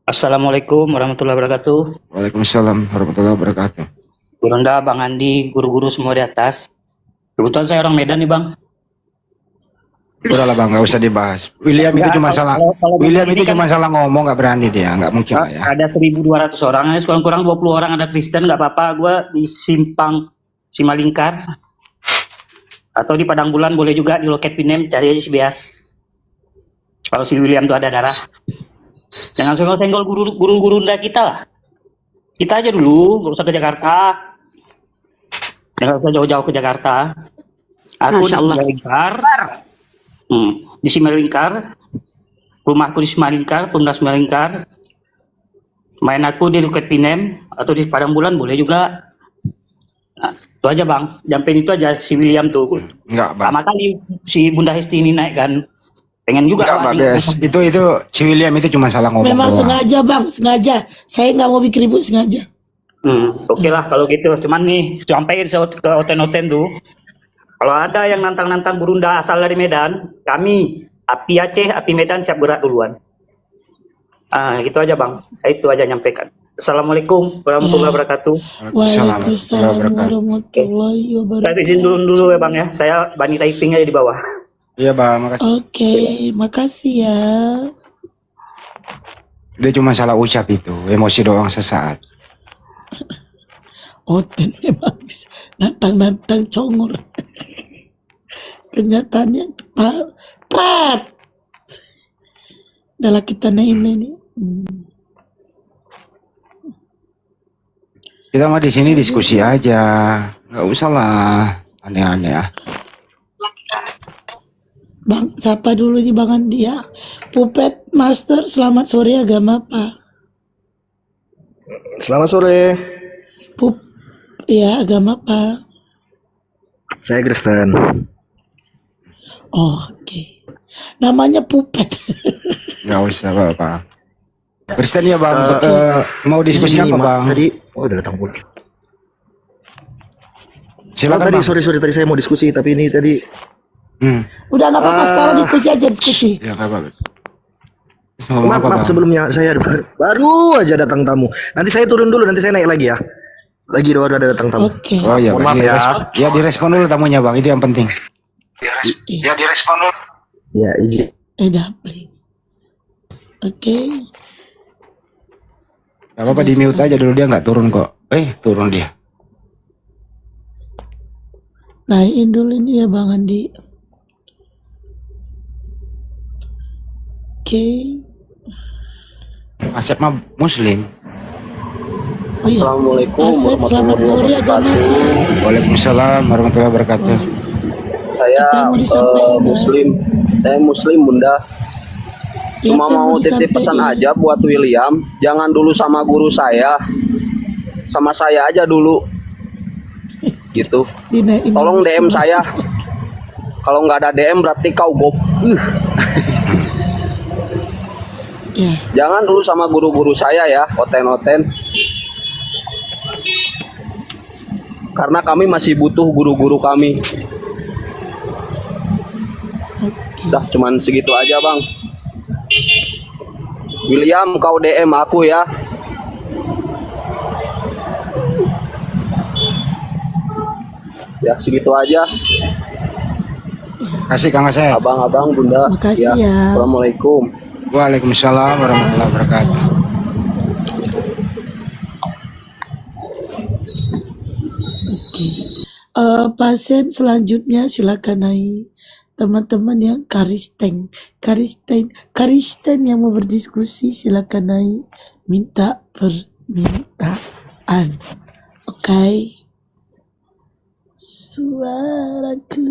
Assalamualaikum warahmatullahi wabarakatuh. Waalaikumsalam warahmatullahi wabarakatuh. Gurunda, Bang Andi, guru-guru semua di atas. Kebetulan saya orang Medan nih, Bang. Udahlah Bang, nggak usah dibahas. William itu cuma salah. William itu cuma salah ngomong, nggak berani dia, nggak mungkin lah ya. Ada 1.200 orang, kurang-kurang 20 orang ada Kristen, nggak apa-apa. Gue di Simpang Simalingkar atau di Padang Bulan, boleh juga di Loket Pinem, cari aja si Beas. Kalau si William tuh ada darah. Jangan senggol-senggol guru-guru kita lah. Kita aja dulu, nggak usah ke Jakarta. Nggak usah jauh-jauh ke Jakarta. Aku di Simalingkar. Di Simalingkar. Rumahku di Simalingkar, Pemda Simalingkar. Main aku di Loket Pinem atau di Padang Bulan boleh juga. Nah, itu aja Bang. Jampen itu aja si William tuh. Enggak Bang. Pertama kali si Bunda Hesti ini naik kan. Pengen juga. Enggak Pak Bes. Itu si William itu cuma salah ngomong. Memang doang. sengaja Bang, sengaja. Saya nggak mau bikin ribut sengaja. Oke lah kalau gitu. Cuman nih sampai ke Oten-Oten tuh. Kalau ada yang nantang-nantang Burunda asal dari Medan, kami api Aceh, api Medan siap gerak duluan. Gitu aja Bang. Saya itu aja nyampaikan. Assalamualaikum warahmatullahi wabarakatuh. Waalaikumsalam warahmatullahi wabarakatuh. Saya izin dulu ya Bang ya. Saya Bani Taiping aja di bawah. Iya Bang, makasih. Oke, makasih ya. Dia cuma salah ucap itu, emosi doang sesaat. Oten memang nantang-nantang congor. Kenyataannya prat. Dalam kita ini. Kita mah di sini diskusi aja, nggak usah lah aneh-aneh ya. Bang, siapa dulu nih Bang Andi ya? Puppet Master, selamat sore, agama apa? Selamat sore. Ya, agama apa? Saya Kristen. Oh, oke. Namanya Puppet. Nggak usah Bapak. Kristen ya Bang, mau diskusi apa Bang? Tadi, udah datang pun. Silakan tadi, Bang. sorry tadi saya mau diskusi, tapi ini tadi. Udah nggak apa-apa, sekarang diskusi. Ya nggak apa-apa. Maaf sebelumnya saya baru aja datang tamu. Nanti saya turun dulu, nanti saya naik lagi ya. Lagi baru ada datang tamu. Oke. Oh iya, Mohon maaf ya. Ya direspon dulu tamunya Bang, itu yang penting. Ya direspon dulu. Ya izin. Dapli. Oke. Gak apa-apa, di mute aja dulu, dia nggak turun kok. Turun dia. Naikin dulu ini ya Bang Andi. Oke. Asep mah Muslim. Oh iya. Assalamualaikum Asep, selamat sore agama. Waalaikumsalam warahmatullahi wabarakatuh. Saya Apa yang mau disampaikan, Bang? Saya Muslim Bunda. Ya, Cuma apa yang mau titip pesan disampaikan? aja buat William, jangan dulu sama guru saya, sama saya aja dulu. Gitu. Dinaikin Tolong Muslim. DM saya. Kalau nggak ada DM berarti kau gob. Ya. Jangan dulu sama guru-guru saya ya, oten-oten. Karena kami masih butuh guru-guru kami. Udah cuman segitu aja Bang. William, kau DM aku ya. Ya segitu aja. Kasih Kang Asep. Abang-abang, Bunda. Makasih ya. Assalamualaikum. Waalaikumsalam warahmatullahi wabarakatuh. Oke. Pasien selanjutnya silakan naik. Teman-teman yang Karisten yang mau berdiskusi silakan naik. Minta permintaan. Oke. Suaraku.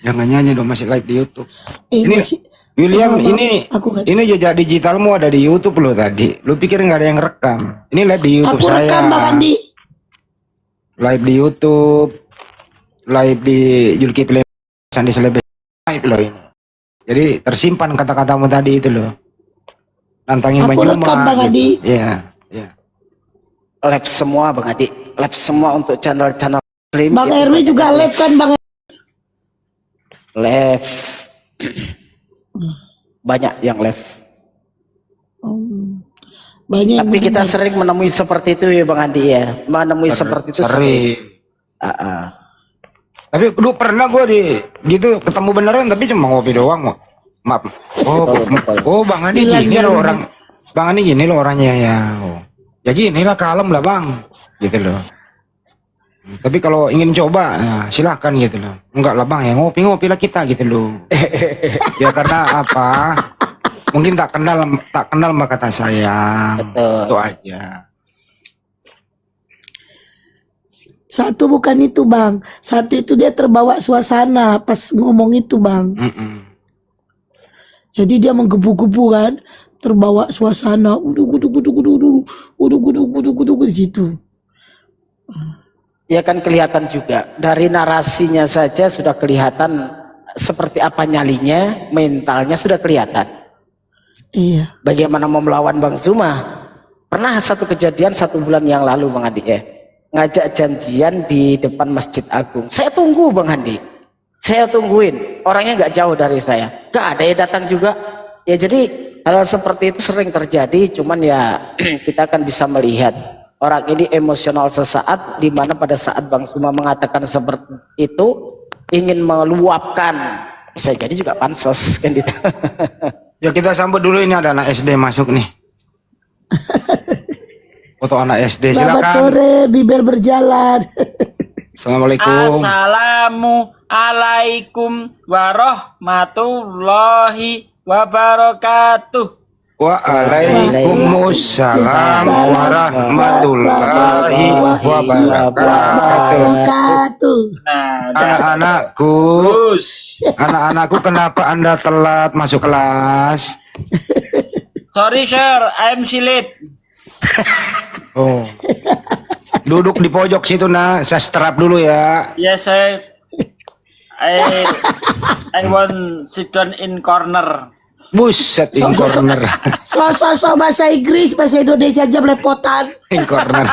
Jangan nyanyi dong, masih live di YouTube. Ini Masih William, Maaf, ini jejak digitalmu ada di YouTube lo tadi. Lu pikir nggak ada yang rekam? Ini live di YouTube aku saya. rekam Bang Andi. Live di YouTube, live di Julkipli Sandi Selebe, live loh ini. Jadi tersimpan kata-katamu tadi itu loh. Nantangin Aku Banyuma. rekam Bang Andi. Iya, iya. Live semua Bang Adi, live semua untuk channel-channel Muslim. Bang itu Erwi juga banyak live kan Bang? live. Banyak yang live. Banyak yang Tapi kita mendengar. sering menemui seperti itu ya Bang Andi ya. Menemui seperti itu Sering. Tapi dulu pernah gue di gitu ketemu beneran tapi cuma ngopi doang kok. Maaf. Oh Bang Andi gini loh orang. Bang Andi gini loh orangnya ya. Oh. Ya gini lah kalem lah Bang. Gitu loh. Tapi kalau ingin coba ya silakan gitu loh. Enggak lah Bang ya ngopi-ngopi lah kita gitu loh. Ya karena apa? Mungkin tak kenal sama kata sayang. Betul. Itu aja. Satu bukan itu Bang. Satu itu dia terbawa suasana pas ngomong itu Bang. Jadi dia menggebu-gebu kan. Terbawa suasana. Uduh gitu. Ya kan kelihatan juga. Dari narasinya saja sudah kelihatan seperti apa nyalinya, mentalnya sudah kelihatan. Iya. Bagaimana mau melawan Bang Zuma. Pernah satu kejadian 1 bulan yang lalu Bang Andi ya. Ngajak janjian di depan Masjid Agung. Saya tunggu Bang Andi. Saya tungguin. Orangnya nggak jauh dari saya. Nggak ada yang datang juga. Ya jadi hal seperti itu sering terjadi. Cuman ya kita akan bisa melihat orang ini emosional sesaat. Dimana pada saat Bang Zuma mengatakan seperti itu. Ingin meluapkan. Bisa jadi juga pansos kan gitu. Ya kita sambut dulu ini ada anak SD masuk nih. Foto anak SD Selamat silakan. sore, Bibir berjalan. Assalamualaikum. Assalamualaikum warahmatullahi wabarakatuh. Waalaikumsalam warahmatullahi wabarakatuh. Anak-anakku kenapa Anda telat masuk kelas? Sorry sir, I'm late. Oh. Duduk di pojok situ nah, saya strap dulu ya. Yes sir. I want sit down in corner. Buset, in corner. So bahasa Inggris, bahasa Indonesia aja belepotan. In corner.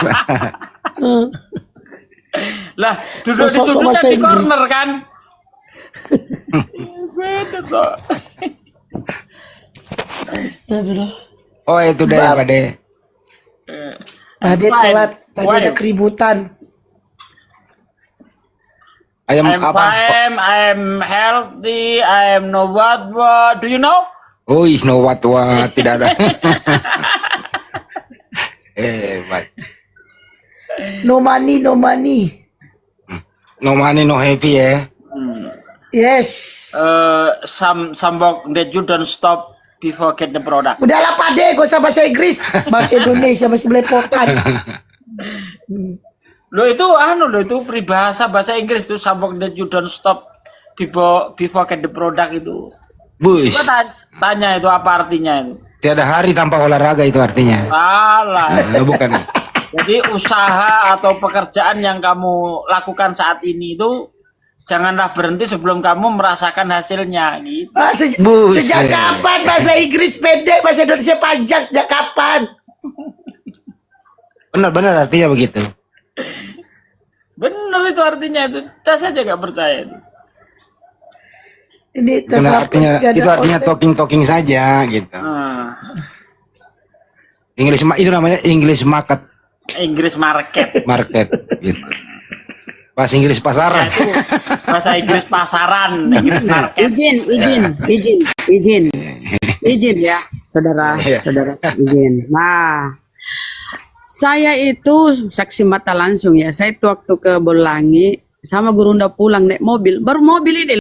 Lah, duduk di sudut bahasa di Inggris. corner kan? Oh itu deh Pak De. Ade telat, tadi ada keributan. Ayam I'm apa? fine, I'm healthy, I'm no what, do you know? Oh, no what tidak ada. Hebat. No money, no money. No money, no happy ya. Yes. Some work that you don't stop before get the product. Udahlah Pade, gak usah bahasa Inggris, bahasa Indonesia masih belepotan. Lo itu lo itu peribahasa bahasa Inggris tuh, sabok that you don't stop before get the product itu. Buis. Coba tanya itu apa artinya itu. Tiada hari tanpa olahraga itu artinya. Salah. Bukan. Jadi usaha atau pekerjaan yang kamu lakukan saat ini itu janganlah berhenti sebelum kamu merasakan hasilnya gitu. Sejak kapan bahasa Inggris pendek, bahasa Indonesia panjang? Sejak kapan? Benar-benar artinya begitu. Benar itu artinya itu. Kita saja nggak percaya itu. Ini Karena artinya itu artinya talking saja gitu. Itu namanya English market. Inggris market. Market gitu. Bahasa Inggris pasaran. Ya, itu bahasa Inggris pasaran, Inggris market. Izin ya, saudara, izin. Nah, saya itu saksi mata langsung ya. Saya itu waktu ke Bolangi sama guru udah pulang naik mobil, baru mobil ini